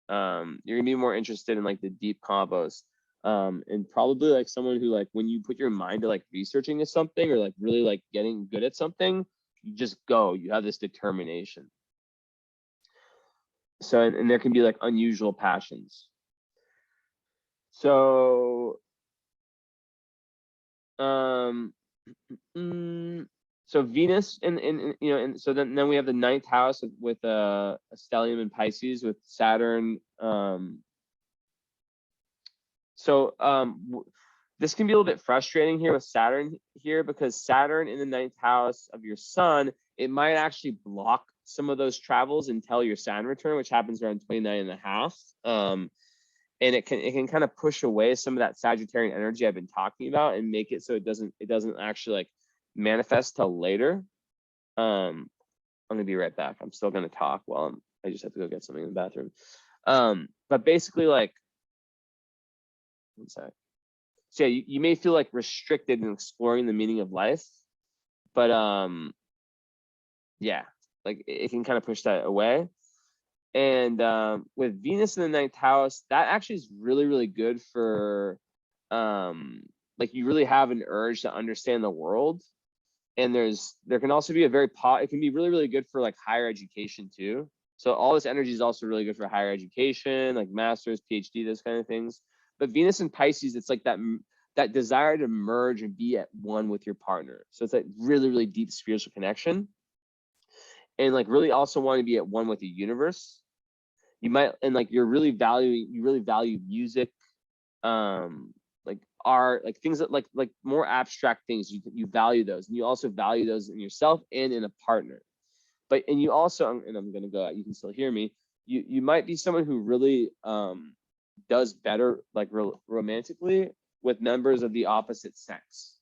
A: you're gonna be more interested in like the deep combos. And probably like someone who like when you put your mind to like researching something or like really like getting good at something, you just go. You have this determination. So and there can be like unusual passions. So so Venus and so then we have the 9th house with a stellium in Pisces with Saturn. This can be a little bit frustrating here with Saturn here, because Saturn in the 9th house of your sun, it might actually block some of those travels until your Saturn return, which happens around 29.5. And it can kind of push away some of that Sagittarian energy I've been talking about and make it so it doesn't actually like manifest till later. I'm gonna be right back. I'm still gonna talk while I just have to go get something in the bathroom. But basically, like, one sec. So yeah, you may feel like restricted in exploring the meaning of life, but yeah, like it can kind of push that away. And with Venus in the 9th house, that actually is really, really good for like you really have an urge to understand the world. And there can also be it can be really, really good for like higher education too. So all this energy is also really good for higher education, like master's, PhD, those kind of things. But Venus in Pisces, it's like that desire to merge and be at one with your partner. So it's like really, really deep spiritual connection. And like really also want to be at one with the universe. You might, and like you really value music, like art, like things that like more abstract things. You value those, and you also value those in yourself and in a partner. And you also, and I'm gonna go out, you can still hear me, you might be someone who really does better like romantically with members of the opposite sex.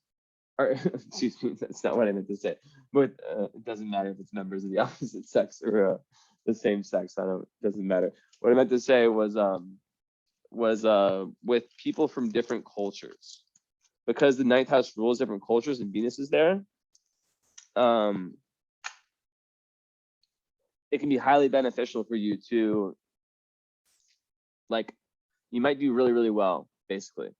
A: Or excuse me, that's not what I meant to say. But it doesn't matter if it's members of the opposite sex or the same sex. It doesn't matter. What I meant to say was with people from different cultures, because the ninth house rules different cultures and Venus is there. It can be highly beneficial for you to, like, you might do really, really well, basically.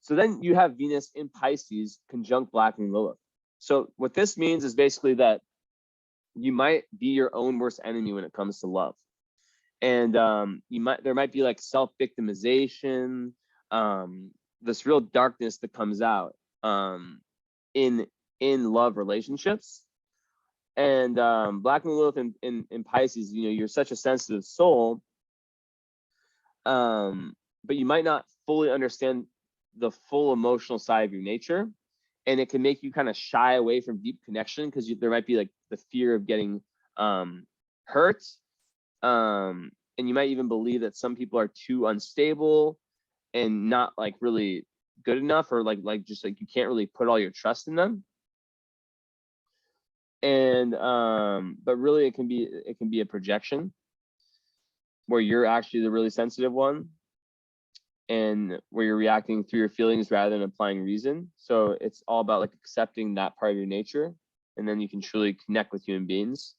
A: So then you have Venus in Pisces conjunct Black Moon Lilith. So what this means is basically that you might be your own worst enemy when it comes to love. And there might be like self-victimization, this real darkness that comes out in love relationships. And Black Moon Lilith in Pisces, you know, you're such a sensitive soul, but you might not fully understand the full emotional side of your nature, and it can make you kind of shy away from deep connection because there might be like the fear of getting hurt, and you might even believe that some people are too unstable and not like really good enough, or like just like you can't really put all your trust in them. And but really it can be a projection where you're actually the really sensitive one, and where you're reacting through your feelings rather than applying reason. So it's all about like accepting that part of your nature, and then you can truly connect with human beings.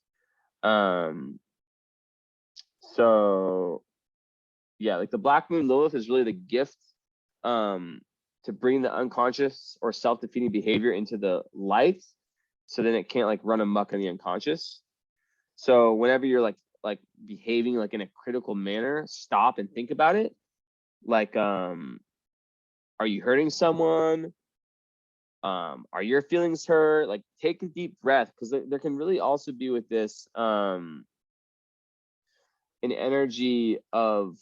A: So yeah, like the Black Moon Lilith is really the gift to bring the unconscious or self-defeating behavior into the light, so then it can't like run amok in the unconscious. So whenever you're like behaving like in a critical manner, stop and think about it. Like, are you hurting someone? Are your feelings hurt? Like, take a deep breath, because there can really also be with this an energy of,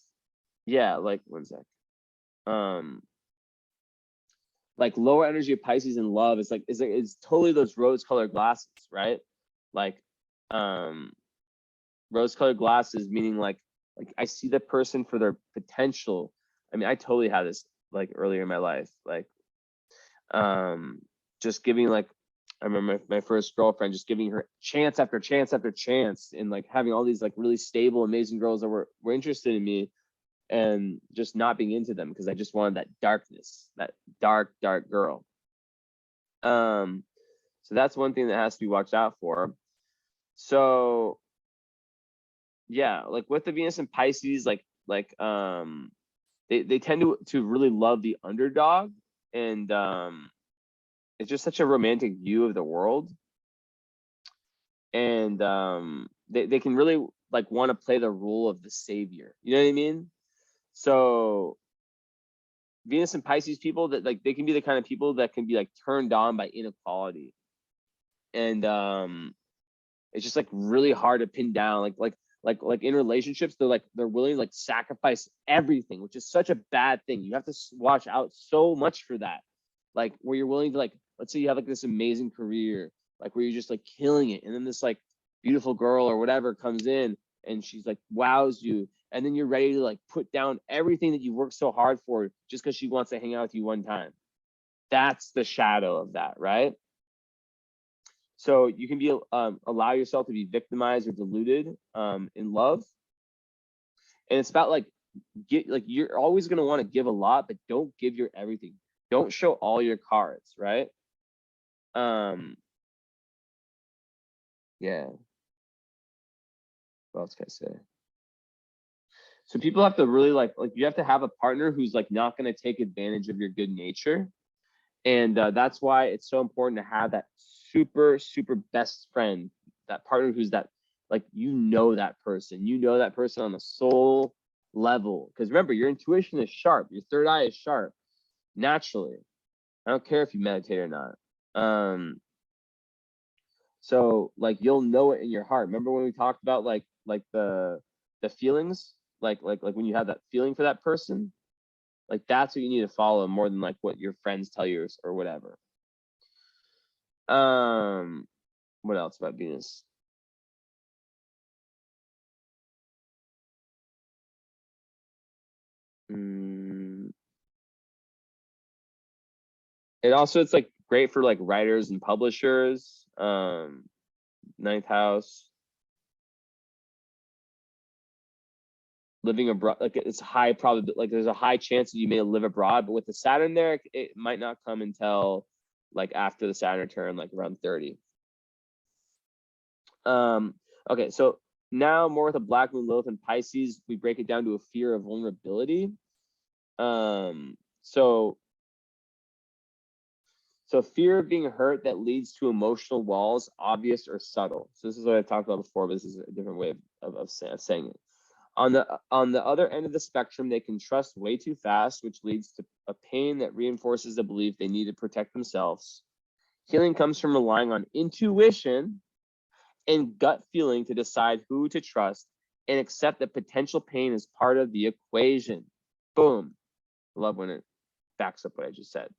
A: yeah, like one sec. Like lower energy of Pisces in love is like it's totally those rose-colored glasses, right? Like rose-colored glasses, meaning like I see the person for their potential. I mean, I totally had this like earlier in my life, like just giving, like, I remember my first girlfriend, just giving her chance after chance after chance, and like having all these like really stable, amazing girls that were interested in me, and just not being into them because I just wanted that darkness, that dark girl. So that's one thing that has to be watched out for. So yeah, like with the Venus and Pisces, they tend to really love the underdog, and it's just such a romantic view of the world, and they can really like want to play the role of the savior, you know what I mean? So Venus and Pisces people, that like they can be the kind of people that can be like turned on by inequality, and it's just like really hard to pin down. Like in relationships, they're willing to like sacrifice everything, which is such a bad thing. You have to watch out so much for that. Like where you're willing to, like, let's say you have like this amazing career, like where you're just like killing it, and then this like beautiful girl or whatever comes in and she's like wows you, and then you're ready to like put down everything that you worked so hard for just because she wants to hang out with you one time. That's the shadow of that, right? So you can be allow yourself to be victimized or deluded in love, and it's about like you're always going to want to give a lot, but don't give your everything. Don't show all your cards, right? Yeah. What else can I say? So people have to really like you have to have a partner who's like not going to take advantage of your good nature, and that's why it's so important to have that super best friend, that partner who's that, like, you know that person on a soul level, because remember, your intuition is sharp, your third eye is sharp naturally. I don't care if you meditate or not. So like you'll know it in your heart. Remember when we talked about like the feelings, like when you have that feeling for that person, like that's what you need to follow more than like what your friends tell you or whatever. What else about Venus? It also, it's like great for like writers and publishers. Ninth house. Living abroad, like it's high probability, like there's a high chance that you may live abroad, but with the Saturn there, it might not come until like after the Saturn return, like around 30. Okay, so now more with a Black Moon, Lilith, and Pisces, we break it down to a fear of vulnerability. So fear of being hurt that leads to emotional walls, obvious or subtle. So this is what I talked about before, but this is a different way of saying it. On the other end of the spectrum, they can trust way too fast, which leads to a pain that reinforces the belief they need to protect themselves. Healing comes from relying on intuition and gut feeling to decide who to trust and accept that potential pain is part of the equation. Boom. I love when it backs up what I just said.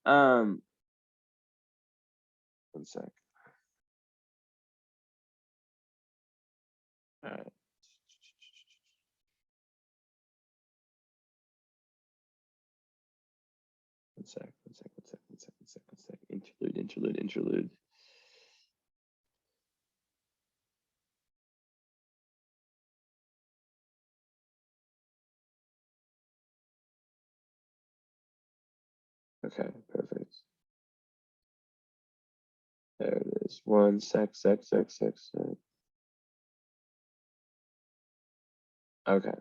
A: One sec. All right. One sec. Interlude. Okay, perfect. There it is. One sec. Okay.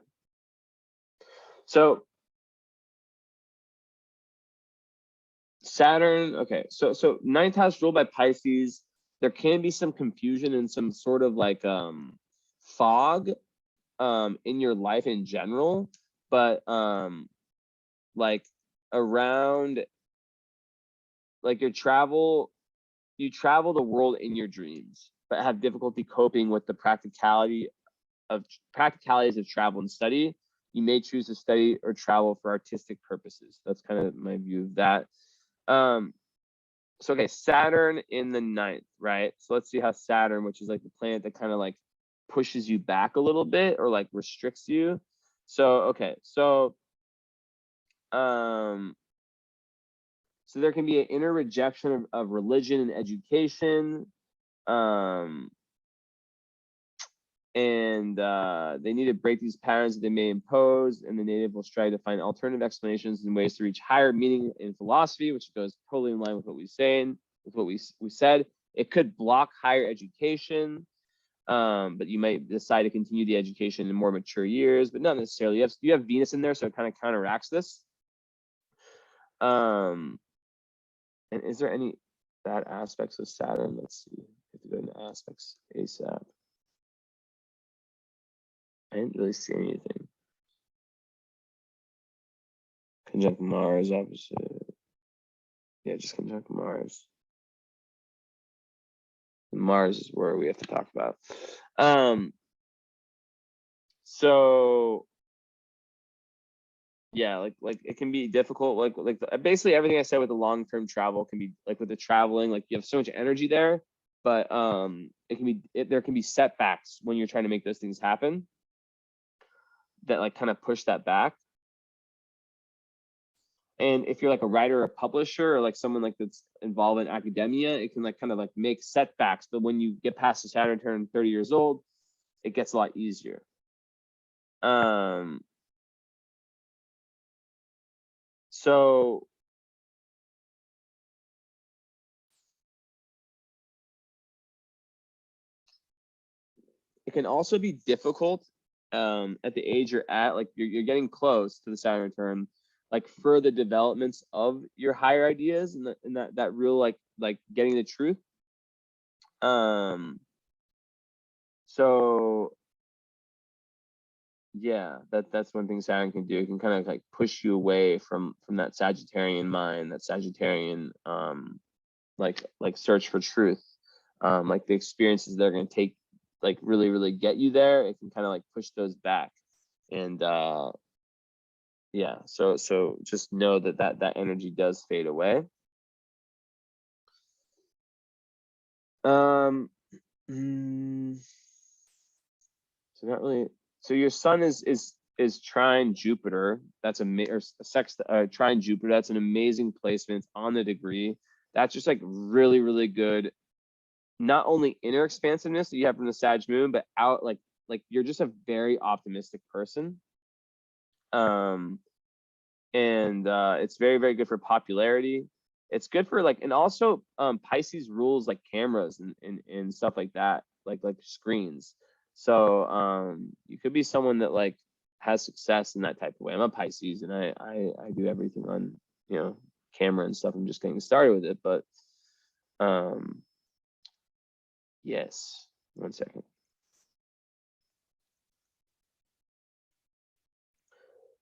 A: So Saturn, okay. So ninth house ruled by Pisces. There can be some confusion and some sort of like fog in your life in general, but like around like you travel the world in your dreams, but have difficulty coping with the practicalities of travel and study. You may choose to study or travel for artistic purposes. That's kind of my view of that. So okay, Saturn in the ninth, right? So let's see how Saturn, which is like the planet that kind of like pushes you back a little bit or like restricts you. So okay, so there can be an inner rejection of religion and education. And they need to break these patterns that they may impose, and the native will strive to find alternative explanations and ways to reach higher meaning in philosophy, which goes totally in line with what we said. It could block higher education, but you might decide to continue the education in more mature years, but not necessarily. You have Venus in there, so it kind of counteracts this. And is there any bad aspects of Saturn? Let's see. If we go into aspects ASAP. I didn't really see anything. Conjunct Mars, obviously. Yeah, just conjunct Mars. Mars is where we have to talk about. So yeah, like it can be difficult. Like basically everything I said with the long-term travel can be like with the traveling, like you have so much energy there, but there can be setbacks when you're trying to make those things happen that like kind of push that back. And if you're like a writer or a publisher or like someone like that's involved in academia, it can like kind of like make setbacks. But when you get past the Saturn turn 30 years old, it gets a lot easier. So it can also be difficult at the age you're at, like you're getting close to the Saturn return, like further developments of your higher ideas and that real like getting the truth. So yeah, that's one thing Saturn can do. It can kind of like push you away from that Sagittarian mind, that Sagittarian like search for truth. Like the experiences that are going to take like really get you there, it can kind of like push those back. And yeah, so just know that energy does fade away. So not really. So your sun is is trine Jupiter. That's trine Jupiter. That's an amazing placement. It's on the degree. That's just like really, really good. Not only inner expansiveness that you have from the Sag Moon, but out like you're just a very optimistic person. And it's very, very good for popularity. It's good for like, and also Pisces rules like cameras and stuff like that, like screens. So you could be someone that like has success in that type of way. I'm a Pisces and I do everything on, you know, camera and stuff. I'm just getting started with it, but yes, 1 second.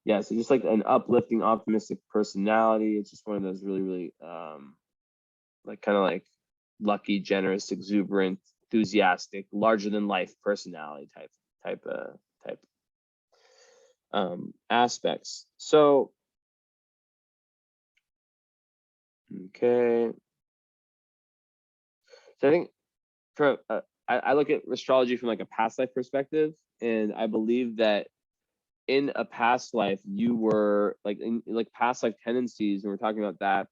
A: Yeah, so just like an uplifting, optimistic personality. It's just one of those really, really like kind of like lucky, generous, exuberant, enthusiastic, larger than life personality type aspects. So okay, so I think for I look at astrology from like a past life perspective, and I believe that in a past life you were like in like past life tendencies, and we're talking about that.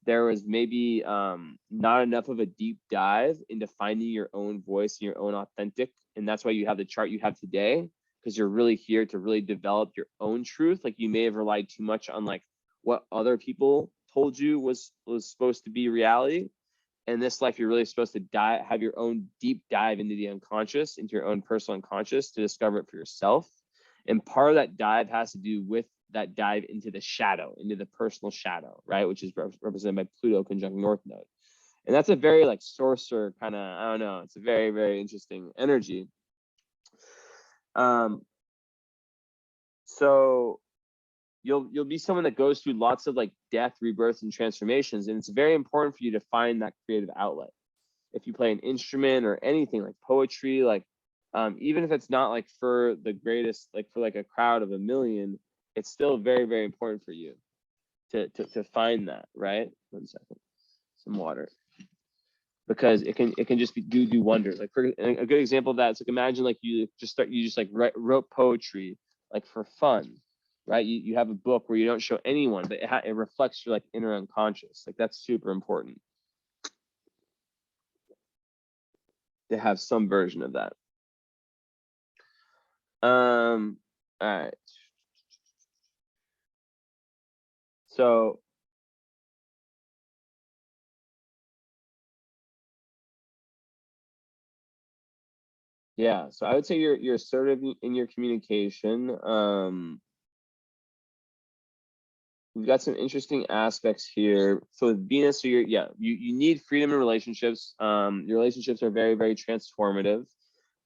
A: There was maybe not enough of a deep dive into finding your own voice and your own authentic, and that's why you have the chart you have today, because you're really here to really develop your own truth. Like you may have relied too much on like what other people told you was supposed to be reality. In this life, you're really supposed to have your own deep dive into the unconscious, into your own personal unconscious, to discover it for yourself. And part of that dive has to do with that dive into the shadow, into the personal shadow, right? Which is represented by Pluto conjunct North Node. And that's a very like sorcerer kind of, I don't know, it's a very, very interesting energy. So you'll be someone that goes through lots of like death, rebirths, and transformations. And it's very important for you to find that creative outlet. If you play an instrument or anything like poetry, like even if it's not like for the greatest, like for like a crowd of 1 million, it's still very, very important for you to find that, right? 1 second, some water, because it can just do wonders. Like for a good example of that, it's like imagine like you just like wrote poetry like for fun, right? You have a book where you don't show anyone, but it reflects your like inner unconscious. Like that's super important to have some version of that. All right. So yeah, so I would say you're assertive in your communication. We've got some interesting aspects here. So with Venus, so you need freedom in relationships. Your relationships are very, very transformative.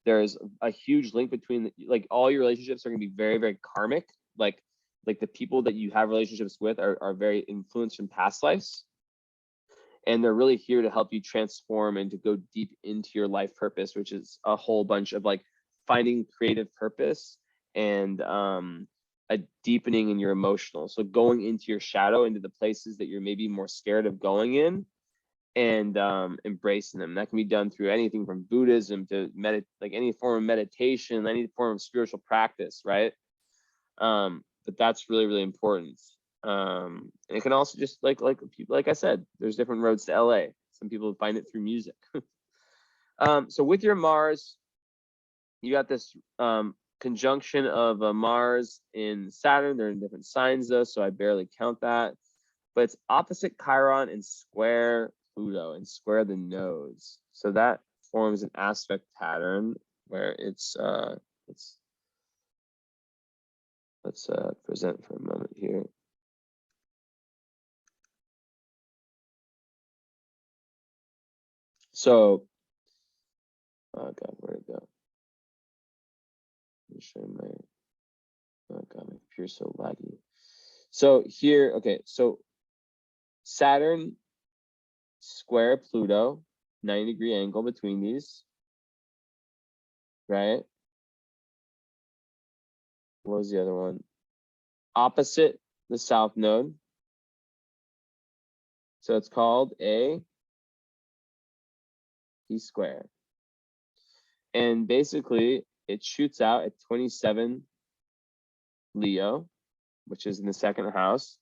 A: There's a huge link between like all your relationships are going to be very, very karmic. Like the people that you have relationships with are very influenced from past lives. And they're really here to help you transform and to go deep into your life purpose, which is a whole bunch of like finding creative purpose and a deepening in your emotional. So going into your shadow, into the places that you're maybe more scared of going in, and embracing them. That can be done through anything from Buddhism to like any form of meditation, any form of spiritual practice, right? But that's really, really important. And it can also just like I said, there's different roads to LA. Some people find it through music. So with your Mars, you got this conjunction of Mars in Saturn. They're in different signs though, so I barely count that. But it's opposite Chiron and square Pluto and square the nodes. So that forms an aspect pattern where let's present for a moment here. So, oh God, where'd it go? Let me show my, oh God, my computer's so laggy. So here, okay, so Saturn square Pluto, 90-degree angle between these, right? What was the other one? Opposite the south node. So it's called a T square. And basically it shoots out at 27 Leo, which is in the second house.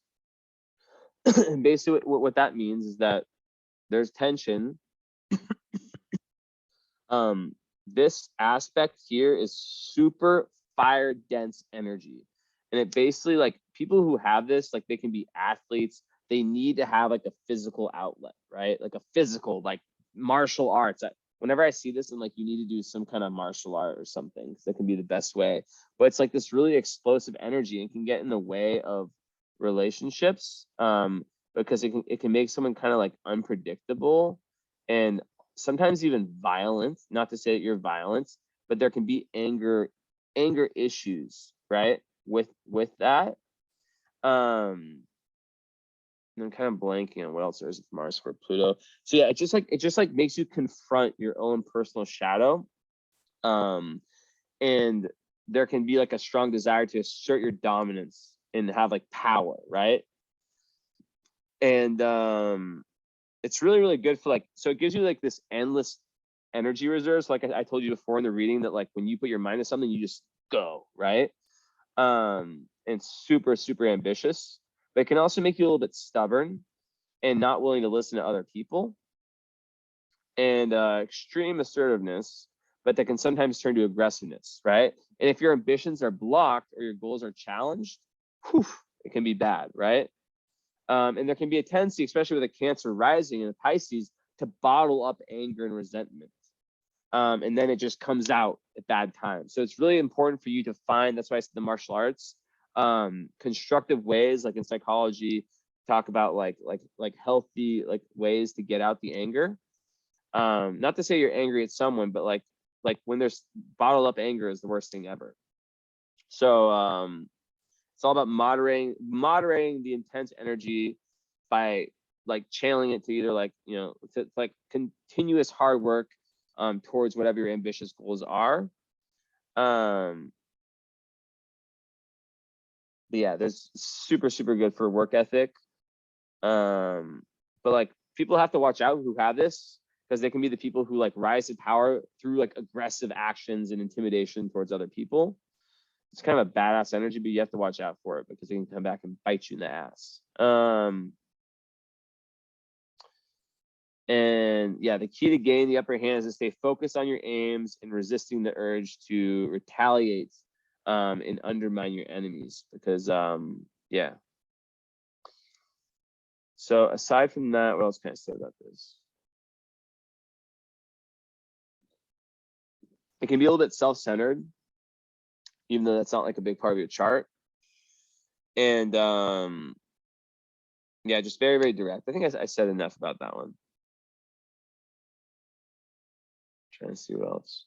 A: And basically what that means is that there's tension. This aspect here is super fire dense energy. And it basically, like, people who have this, like, they can be athletes. They need to have like a physical outlet, right? Like a physical, like martial arts. Whenever I see this, I'm like, you need to do some kind of martial art or something, because that can be the best way. But it's like this really explosive energy and can get in the way of relationships, because it can make someone kind of like unpredictable and sometimes even violent. Not to say that you're violent, but there can be anger issues, right? With that. And I'm kind of blanking on what else there is with Mars for Pluto. So yeah, it just like makes you confront your own personal shadow. And there can be like a strong desire to assert your dominance and have like power, right? And it's really, really good for like, so it gives you like this endless energy reserves. Like I told you before in the reading, that like when you put your mind to something, you just go, right? And super, super ambitious, but it can also make you a little bit stubborn and not willing to listen to other people, and extreme assertiveness, but that can sometimes turn to aggressiveness, right? And if your ambitions are blocked or your goals are challenged, whew, it can be bad, right? And there can be a tendency, especially with a Cancer rising and a Pisces, to bottle up anger and resentment. And then it just comes out at bad times. So it's really important for you to find, that's why I said the martial arts, constructive ways, like in psychology, talk about like healthy like ways to get out the anger. Not to say you're angry at someone, but like when there's bottled up anger is the worst thing ever. So it's all about moderating the intense energy by like channeling it to either like, you know, to like continuous hard work towards whatever your ambitious goals are. But yeah, there's super, super good for work ethic. But like people have to watch out who have this, because they can be the people who like rise to power through like aggressive actions and intimidation towards other people. It's kind of a badass energy, but you have to watch out for it because it can come back and bite you in the ass. And yeah, the key to gaining the upper hand is to stay focused on your aims and resisting the urge to retaliate and undermine your enemies, because yeah. So aside from that, what else can I say about this? It can be a little bit self-centered, even though that's not like a big part of your chart. And yeah, just very, very direct. I think I said enough about that one. Trying to see what else.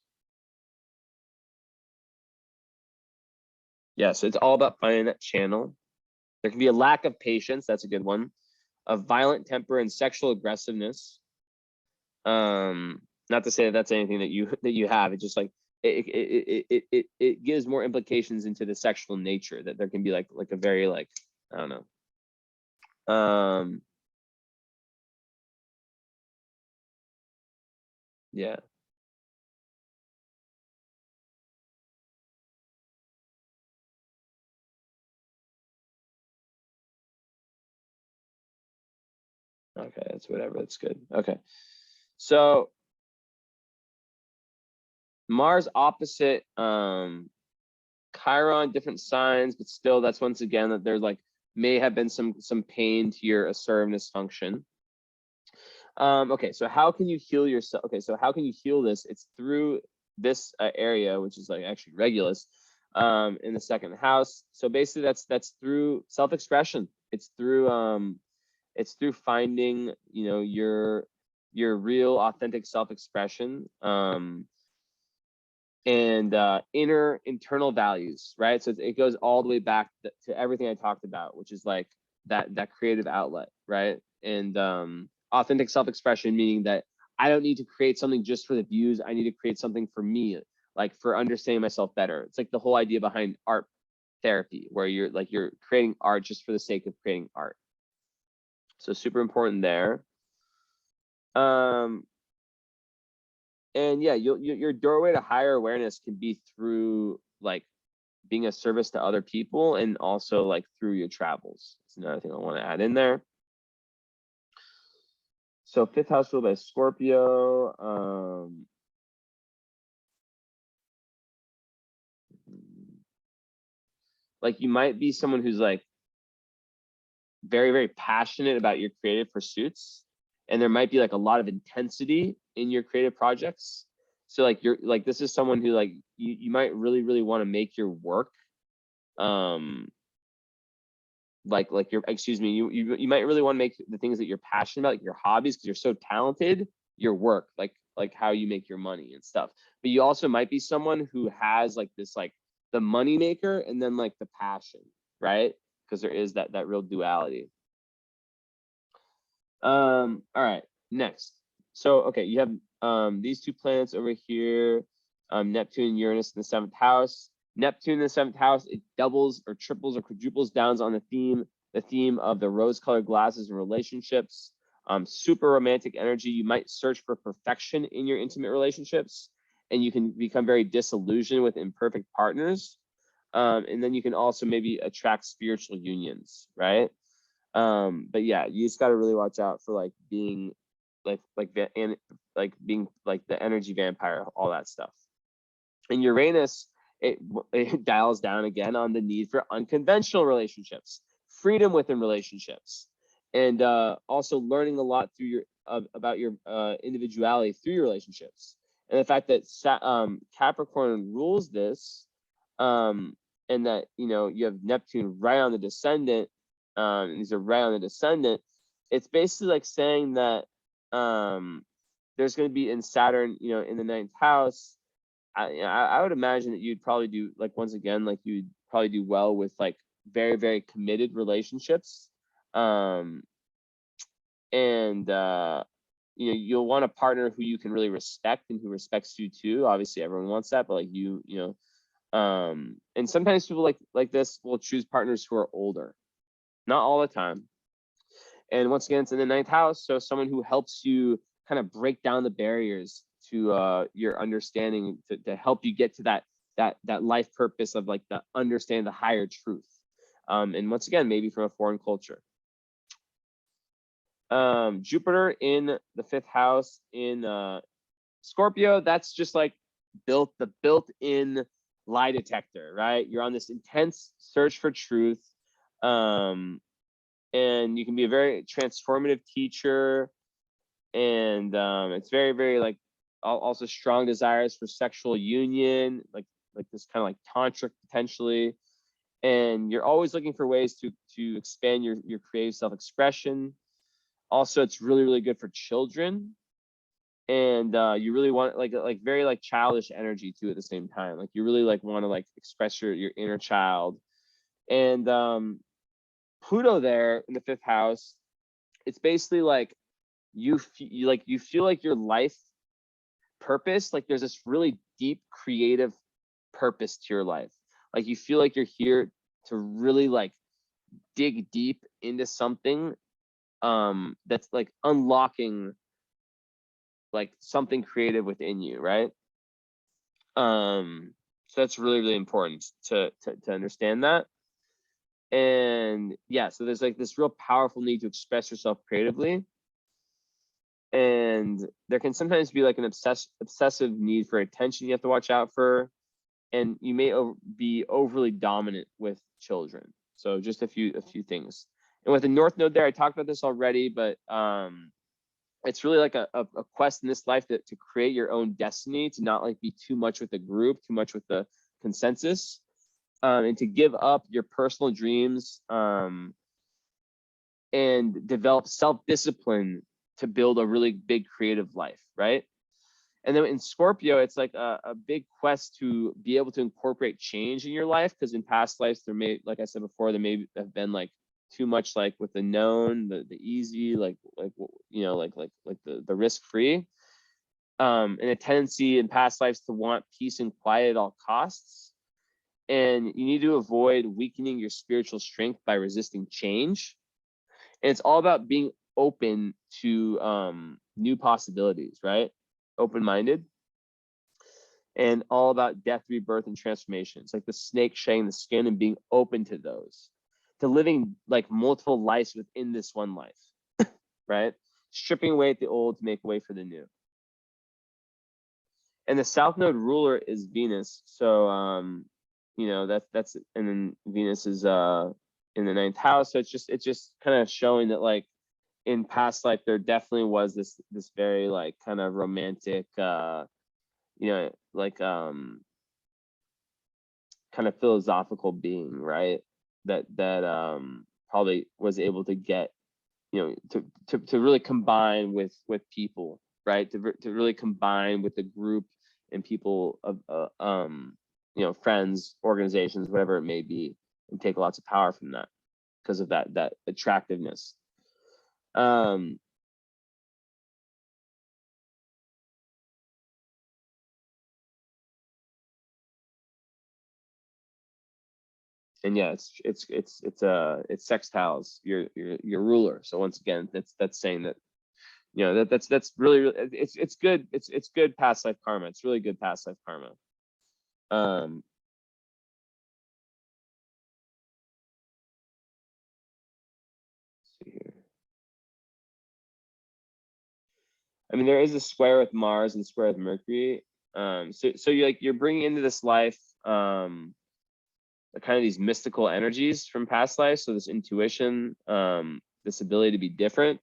A: Yeah, so it's all about finding that channel. There can be a lack of patience. That's a good one. A violent temper and sexual aggressiveness. Not to say that that's anything that you have. It's just like it gives more implications into the sexual nature, that there can be like a very like, I don't know. Yeah. Okay, that's whatever. That's good. Okay. So Mars opposite Chiron, different signs, but still that's once again that there's like may have been some pain to your assertiveness function. Okay, so how can you heal yourself? Okay, so how can you heal this? It's through this area, which is like actually Regulus, in the second house. So basically that's through self-expression. It's through finding, you know, your real authentic self-expression, and internal values, right? So it goes all the way back to everything I talked about, which is like that creative outlet, right? And authentic self-expression, meaning that I don't need to create something just for the views. I need to create something for me, like for understanding myself better. It's like the whole idea behind art therapy, where you're creating art just for the sake of creating art. So super important there. And yeah, your doorway to higher awareness can be through like being a service to other people, and also like through your travels. That's another thing I want to add in there. So 5th house ruled by Scorpio. Like you might be someone who's like very, very passionate about your creative pursuits, and there might be like a lot of intensity in your creative projects. So like you're like, this is someone who like you might really, really want to make your work like your, excuse me, you might really want to make the things that you're passionate about, like your hobbies, because you're so talented, your work, like how you make your money and stuff. But you also might be someone who has like this, like the money maker and then like the passion, right? Because there is that real duality. All right, next. So okay, you have these two planets over here, Neptune and Uranus in the 7th house. Neptune in the 7th house, it doubles or triples or quadruples down on the theme of the rose-colored glasses and relationships. Super romantic energy. You might search for perfection in your intimate relationships, and you can become very disillusioned with imperfect partners. And then you can also maybe attract spiritual unions, right? But yeah, you just got to really watch out for like being being like the energy vampire, all that stuff. And Uranus, it dials down again on the need for unconventional relationships, freedom within relationships, and also learning a lot through your about your individuality through your relationships. And the fact that Capricorn rules this, and that you have Neptune right on the descendant, and these are right on the descendant. It's basically like saying that there's going to be in Saturn, in the 9th house. I would imagine that you'd probably do, like, once again, like you'd probably do well with like very, very committed relationships. And you'll want a partner who you can really respect and who respects you too. Obviously everyone wants that, but like and sometimes people like this will choose partners who are older, not all the time. And once again, it's in the 9th house, so someone who helps you kind of break down the barriers to your understanding, to help you get to that life purpose of like the understanding the higher truth. And once again, maybe from a foreign culture. Jupiter in the 5th house in Scorpio, that's just like the built-in lie detector, right? You're on this intense search for truth. And you can be a very transformative teacher. And it's very, very like also strong desires for sexual union, like this kind of like tantric potentially. And you're always looking for ways to expand your creative self-expression. Also, it's really, really good for children. And you really want like very like childish energy too at the same time. Like you really like want to like express your inner child. And Pluto there in the 5th house, it's basically like you feel like your life purpose, like there's this really deep creative purpose to your life. Like you feel like you're here to really like dig deep into something that's like unlocking like something creative within you, right? So that's really, really important to understand that. And yeah, so there's like this real powerful need to express yourself creatively. And there can sometimes be like an obsessive need for attention you have to watch out for. And you may be overly dominant with children. So just a few things. And with the North Node there, I talked about this already, but it's really like a quest in this life to create your own destiny, to not like be too much with the group, too much with the consensus, and to give up your personal dreams and develop self-discipline to build a really big creative life, right? And then in Scorpio, it's like a big quest to be able to incorporate change in your life, because in past lives there may, like I said before, there may have been like too much like with the known, the easy, like the risk-free, and a tendency in past lives to want peace and quiet at all costs. And you need to avoid weakening your spiritual strength by resisting change. And it's all about being open to new possibilities, right? Open-minded. and all about death, rebirth, and transformation. It's like the snake shedding the skin and being open to those, to living like multiple lives within this one life, right? Stripping away at the old to make way for the new. And the South Node ruler is Venus. So, you know, that's, and then Venus is in the 9th house. So it's just kind of showing that like in past life, there definitely was this very like kind of romantic, you know, like kind of philosophical being, right? That probably was able to get, you know, to really combine with people, right? To really combine with the group and people of you know, friends, organizations, whatever it may be, and take lots of power from that because of that attractiveness. And yeah, it's sextiles your ruler. So once again, that's saying that, you know, that's really it's good. It's good past life karma. It's really good past life karma. Let's see here. I mean, there is a square with Mars and square with Mercury. So you're bringing into this life kind of these mystical energies from past life. So this intuition, this ability to be different.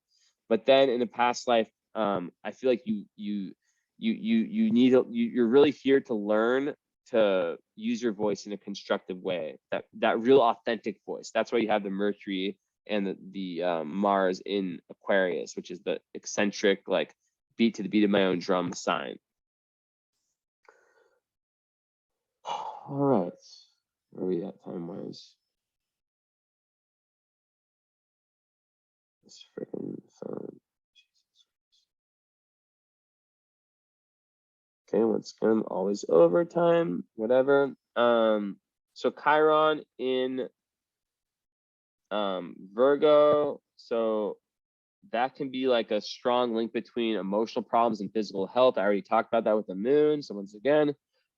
A: But then in a past life, I feel like you're really here to learn to use your voice in a constructive way. That real authentic voice. That's why you have the Mercury and the Mars in Aquarius, which is the eccentric, like beat to the beat of my own drum sign. All right, where are we at time wise? This freaking phone. Okay, once again, always overtime, whatever. So Chiron in Virgo, so that can be like a strong link between emotional problems and physical health. I already talked about that with the moon. So once again,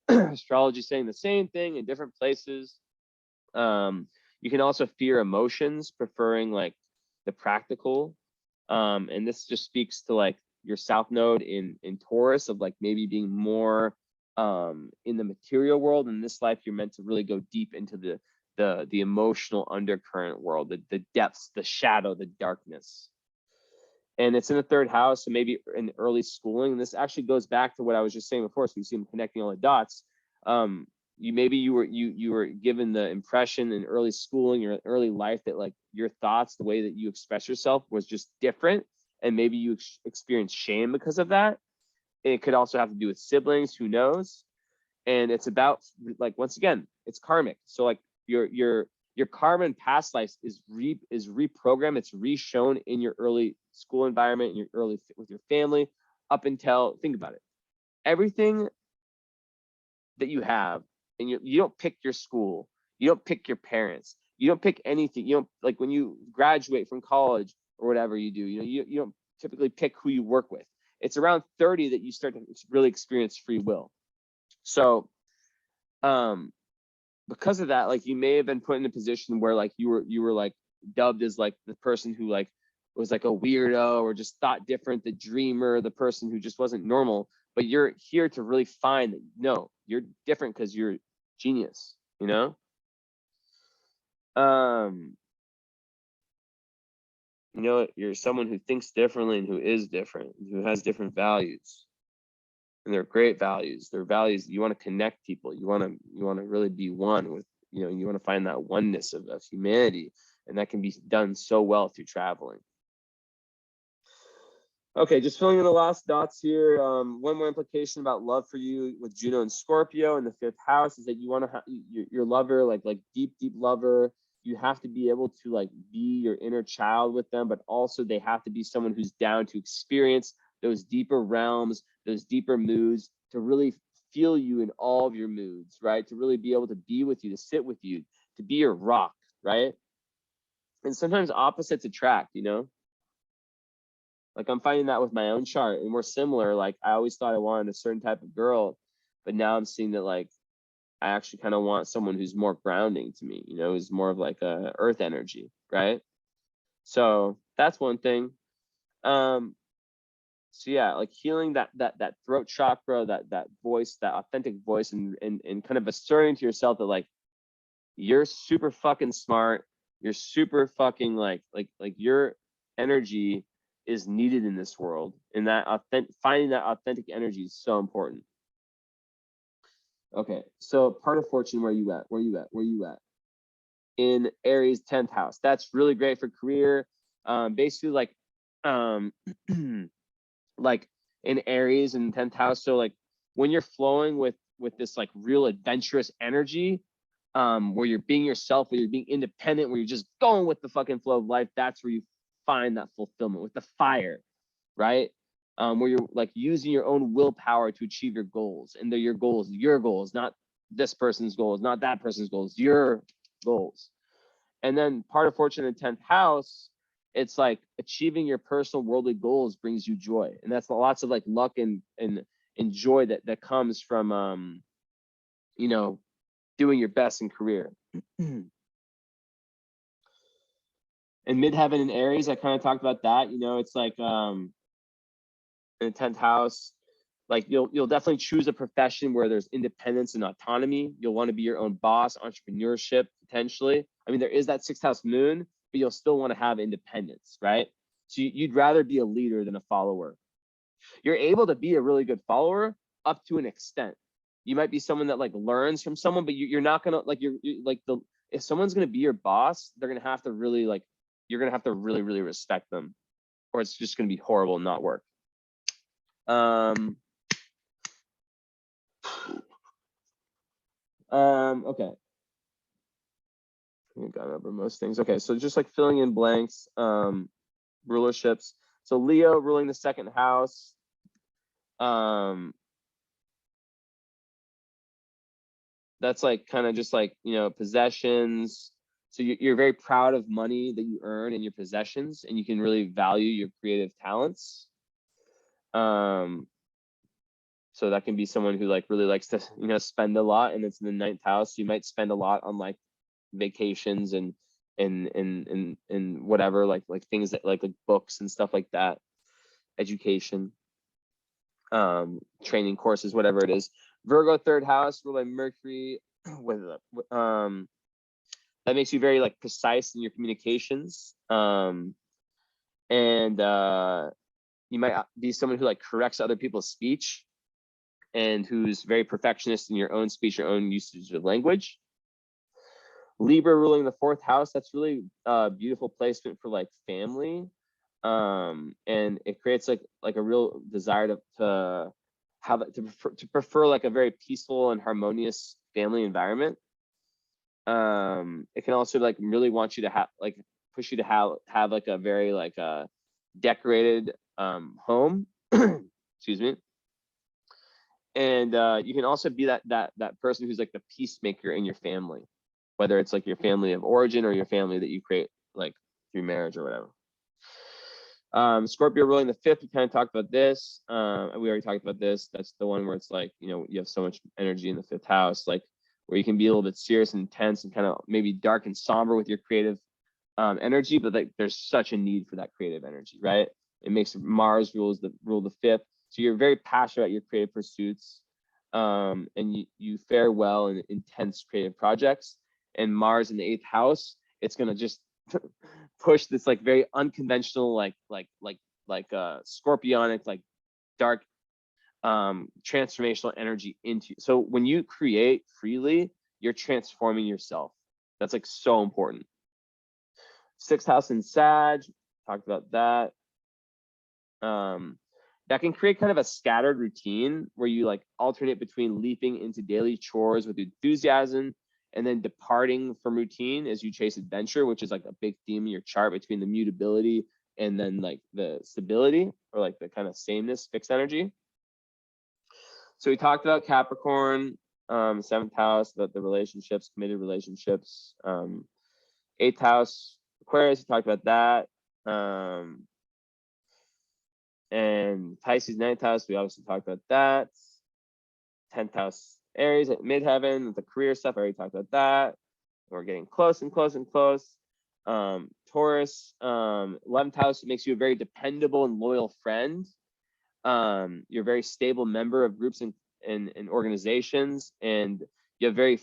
A: astrology saying the same thing in different places. You can also fear emotions, preferring like the practical. And this just speaks to like your South Node in Taurus, of like maybe being more in the material world. In this life, you're meant to really go deep into the emotional undercurrent world, the depths, the shadow, the darkness. And it's in the 3rd house, so maybe in early schooling. And this actually goes back to what I was just saying before. So you see them connecting all the dots. You were given the impression in early schooling or early life that like your thoughts, the way that you express yourself was just different, and maybe you experience shame because of that. And it could also have to do with siblings, who knows? And it's about, like, once again, it's karmic. So like your karma in past lives is reprogrammed, it's reshown in your early school environment, in your early with your family, up until, think about it, everything that you have, and you don't pick your school, you don't pick your parents, you don't pick anything. You don't, like when you graduate from college or whatever you do, you don't typically pick who you work with. It's around 30 that you start to really experience free will. So because of that, like you may have been put in a position where like you were like dubbed as like the person who like was like a weirdo or just thought different, the dreamer, the person who just wasn't normal. But you're here to really find that no, you're different because you're genius, you know? You know, you're someone who thinks differently and who is different, who has different values. And they're great values. They're values you want to connect people. You want to really be one with, you know, you want to find that oneness of humanity, and that can be done so well through traveling. Okay, just filling in the last dots here. One more implication about love for you with Juno and Scorpio in the 5th house is that you want to have your lover, like deep lover. You have to be able to like be your inner child with them, but also they have to be someone who's down to experience those deeper realms, those deeper moods, to really feel you in all of your moods, right? To really be able to be with you, to sit with you, to be your rock, right? And sometimes opposites attract, you know? Like I'm finding that with my own chart, and we're similar. Like I always thought I wanted a certain type of girl, but now I'm seeing that like I actually kind of want someone who's more grounding to me, you know, who's more of like a earth energy, right? So that's one thing. So yeah, like healing that throat chakra, that voice, that authentic voice, and kind of asserting to yourself that like you're super fucking smart, you're super fucking like your energy is needed in this world, and that finding that authentic energy is so important. Okay, so part of fortune, where you at? Where you at? Where you at? In Aries 10th house. That's really great for career. Basically like like in Aries and 10th house. So like when you're flowing with this like real adventurous energy, where you're being yourself, where you're being independent, where you're just going with the fucking flow of life, that's where you find that fulfillment with the fire, right? Where you're like using your own willpower to achieve your goals, and they're your goals, not this person's goals, not that person's goals, your goals. And then part of fortune in the 10th house, it's like achieving your personal worldly goals brings you joy, and that's lots of like luck and joy that comes from you know, doing your best in career. And midheaven in Aries, I kind of talked about that. You know, it's like in the 10th house, like you'll definitely choose a profession where there's independence and autonomy. You'll want to be your own boss, entrepreneurship potentially. I mean, there is that 6th house moon, but you'll still want to have independence, right? So you'd rather be a leader than a follower. You're able to be a really good follower up to an extent. You might be someone that like learns from someone, but you're not gonna like you're like if someone's gonna be your boss, they're gonna have to really like you're gonna have to really respect them, or it's just gonna be horrible and not work. Okay. I got over most things. Okay, so just like filling in blanks, rulerships. So Leo ruling the 2nd house. That's like kind of just like, you know, possessions. So you're very proud of money that you earn and your possessions, and you can really value your creative talents. So that can be someone who like really likes to, you know, spend a lot, and it's in the 9th house. You might spend a lot on like vacations and whatever, like things that like books and stuff like that, education, training courses, whatever it is. Virgo 3rd house ruled by Mercury with that makes you very like precise in your communications, and you might be someone who like corrects other people's speech, and who's very perfectionist in your own speech, your own usage of language. Libra ruling the 4th house, that's really a beautiful placement for like family, and it creates like a real desire to have to prefer like a very peaceful and harmonious family environment. It can also like really want you to have like push you to have like a very like decorated home. Excuse me. And you can also be that person who's like the peacemaker in your family, whether it's like your family of origin or your family that you create like through marriage or whatever. Scorpio ruling the 5th, we kind of talked about this. We already talked about this. That's the one where it's like, you know, you have so much energy in the 5th house, like where you can be a little bit serious and intense and kind of maybe dark and somber with your creative energy, but like there's such a need for that creative energy, right? It makes Mars rule the 5th. So you're very passionate about your creative pursuits, and you fare well in intense creative projects. And Mars in the 8th house, it's gonna just push this like very unconventional, like scorpionic, like dark, transformational energy into. So when you create freely, you're transforming yourself. That's like so important. 6th house in Sag, talked about that. That can create kind of a scattered routine where you like alternate between leaping into daily chores with enthusiasm and then departing from routine as you chase adventure, which is like a big theme in your chart between the mutability and then like the stability, or like the kind of sameness, fixed energy. So we talked about Capricorn, 7th house, the relationships, committed relationships. 8th house, Aquarius, we talked about that. And Pisces 9th house, we obviously talked about that. 10th house Aries at midheaven with the career stuff. I already talked about that. We're getting close and close and close. Taurus, 11th house makes you a very dependable and loyal friend. You're a very stable member of groups and organizations, and you have very,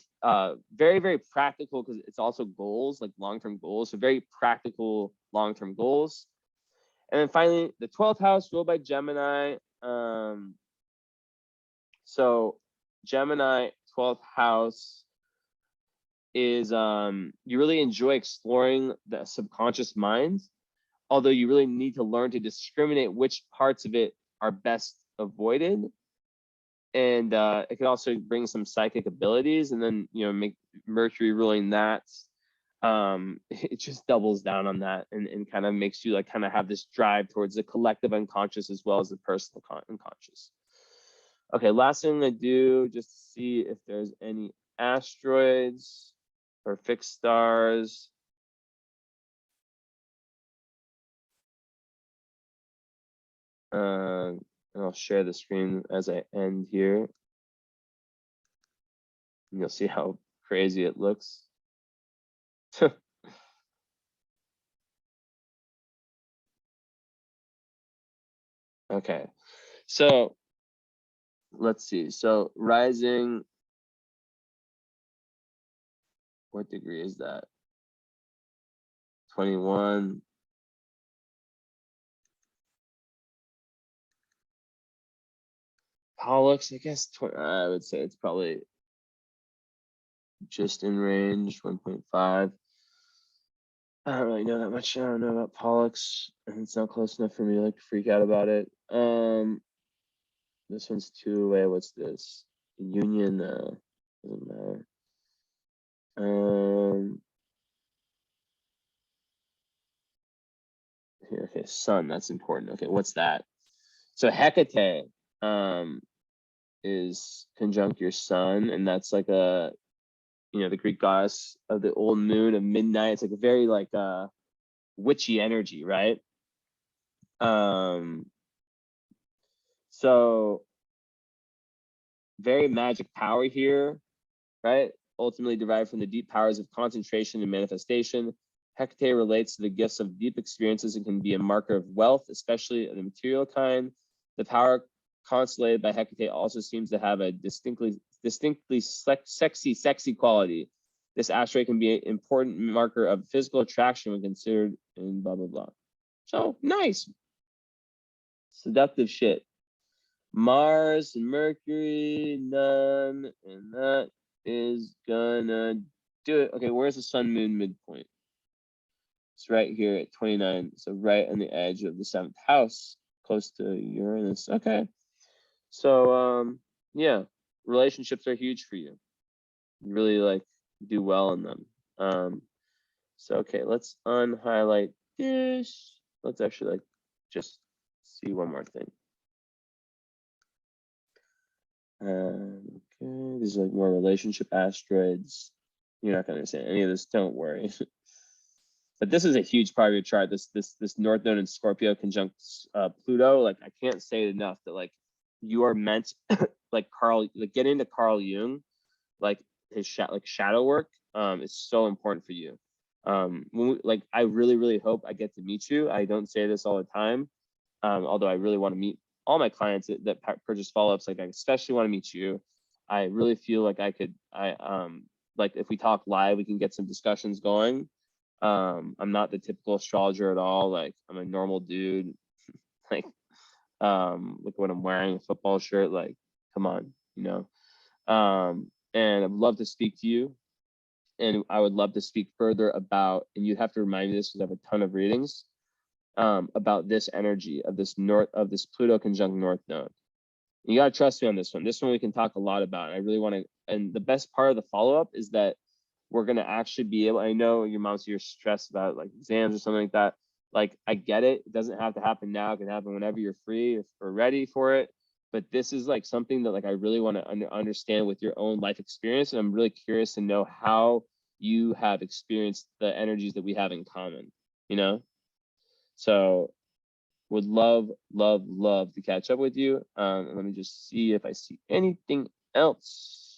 A: very practical, because it's also goals, like long-term goals. So very practical long-term goals. And then finally, the 12th house ruled by Gemini. So Gemini 12th house is you really enjoy exploring the subconscious mind, although you really need to learn to discriminate which parts of it are best avoided. And it could also bring some psychic abilities, and then make Mercury ruling that, it just doubles down on that and kind of makes you like kind of have this drive towards the collective unconscious as well as the personal unconscious. Okay, last thing I do, just to see if there's any asteroids or fixed stars. And I'll share the screen as I end here. And you'll see how crazy it looks. Okay, so let's see. So rising, what degree is that? 21. Pollux, I guess, I would say it's probably just in range, 1.5. I don't really know that much. I don't know about Pollux, and it's not close enough for me to like freak out about it. This one's 2 away. What's this? Union, doesn't matter. Here, okay, Sun, that's important. Okay, what's that? So Hecate is conjunct your Sun, and that's like a, the Greek goddess of the old moon of midnight. It's like a very like witchy energy, right? So very magic power here, right? Ultimately derived from the deep powers of concentration and manifestation. Hecate relates to the gifts of deep experiences and can be a marker of wealth, especially of the material kind. The power constellated by Hecate also seems to have a distinctly sexy quality. This asteroid can be an important marker of physical attraction when considered in blah, blah, blah. So nice. Seductive shit. Mars and Mercury, none, and that is gonna do it. Okay, where's the Sun Moon midpoint? It's right here at 29, so right on the edge of the 7th house, close to Uranus. Okay, so yeah, relationships are huge for you. You really like do well in them. So okay, let's unhighlight this. Let's actually like just see one more thing. Okay, these are like more relationship asteroids. You're not gonna understand any of this, don't worry. But this is a huge part of your chart. This North Node in Scorpio conjunct Pluto. Like I can't say it enough that like you are meant like get into Carl Jung, like his shadow work is so important for you. Like I really hope I get to meet you. I don't say this all the time, although I really want to meet all my clients that purchase follow-ups. Like I especially want to meet you. I really feel like like if we talk live, we can get some discussions going. I'm not the typical astrologer at all. Like I'm a normal dude. Like look what I'm wearing, a football shirt. Like come on, and I'd love to speak to you, and I would love to speak further about, and you have to remind me this because I have a ton of readings about this energy of this Pluto conjunct North Node. You got to trust me on this one. This one we can talk a lot about. I really want to, and the best part of the follow-up is that we're going to actually be able, I know your mom's here stressed about like exams or something like that. Like, I get it. It doesn't have to happen now. It can happen whenever you're free or ready for it. But this is like something that like I really want to understand with your own life experience. And I'm really curious to know how you have experienced the energies that we have in common, So would love to catch up with you. Let me just see if I see anything else?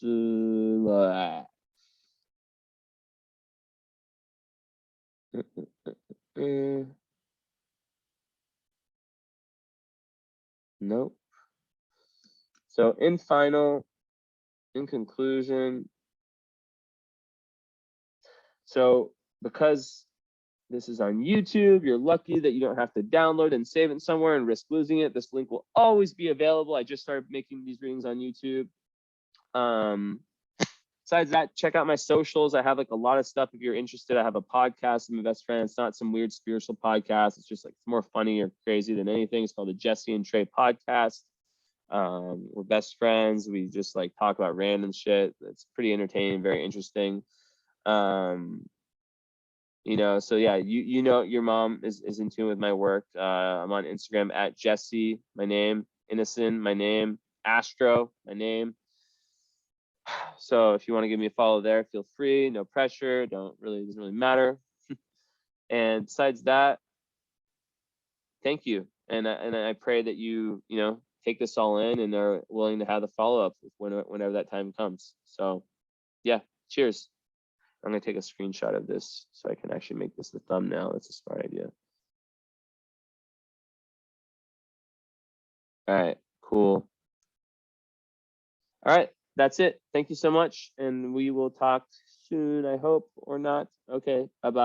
A: Nope. So in conclusion, so because this is on YouTube, you're lucky that you don't have to download and save it somewhere and risk losing it. This link will always be available. I just started making these readings on YouTube. Besides that, check out my socials. I have like a lot of stuff if you're interested. I have a podcast with my best friend. It's not some weird spiritual podcast. It's just like it's more funny or crazy than anything. It's called the Jesse and Trey podcast. We're best friends. We just like talk about random shit. It's pretty entertaining, very interesting. You know, so yeah, you know your mom is in tune with my work. I'm on Instagram at Jesse, my name, Innocent, my name, Astro, my name. So if you want to give me a follow there, feel free. No pressure. Doesn't really matter. And besides that, thank you. And I pray that you take this all in and are willing to have the follow up whenever that time comes. So yeah, cheers. I'm gonna take a screenshot of this so I can actually make this the thumbnail. That's a smart idea. All right, cool. All right, that's it. Thank you so much, and we will talk soon, I hope, or not. Okay, bye-bye.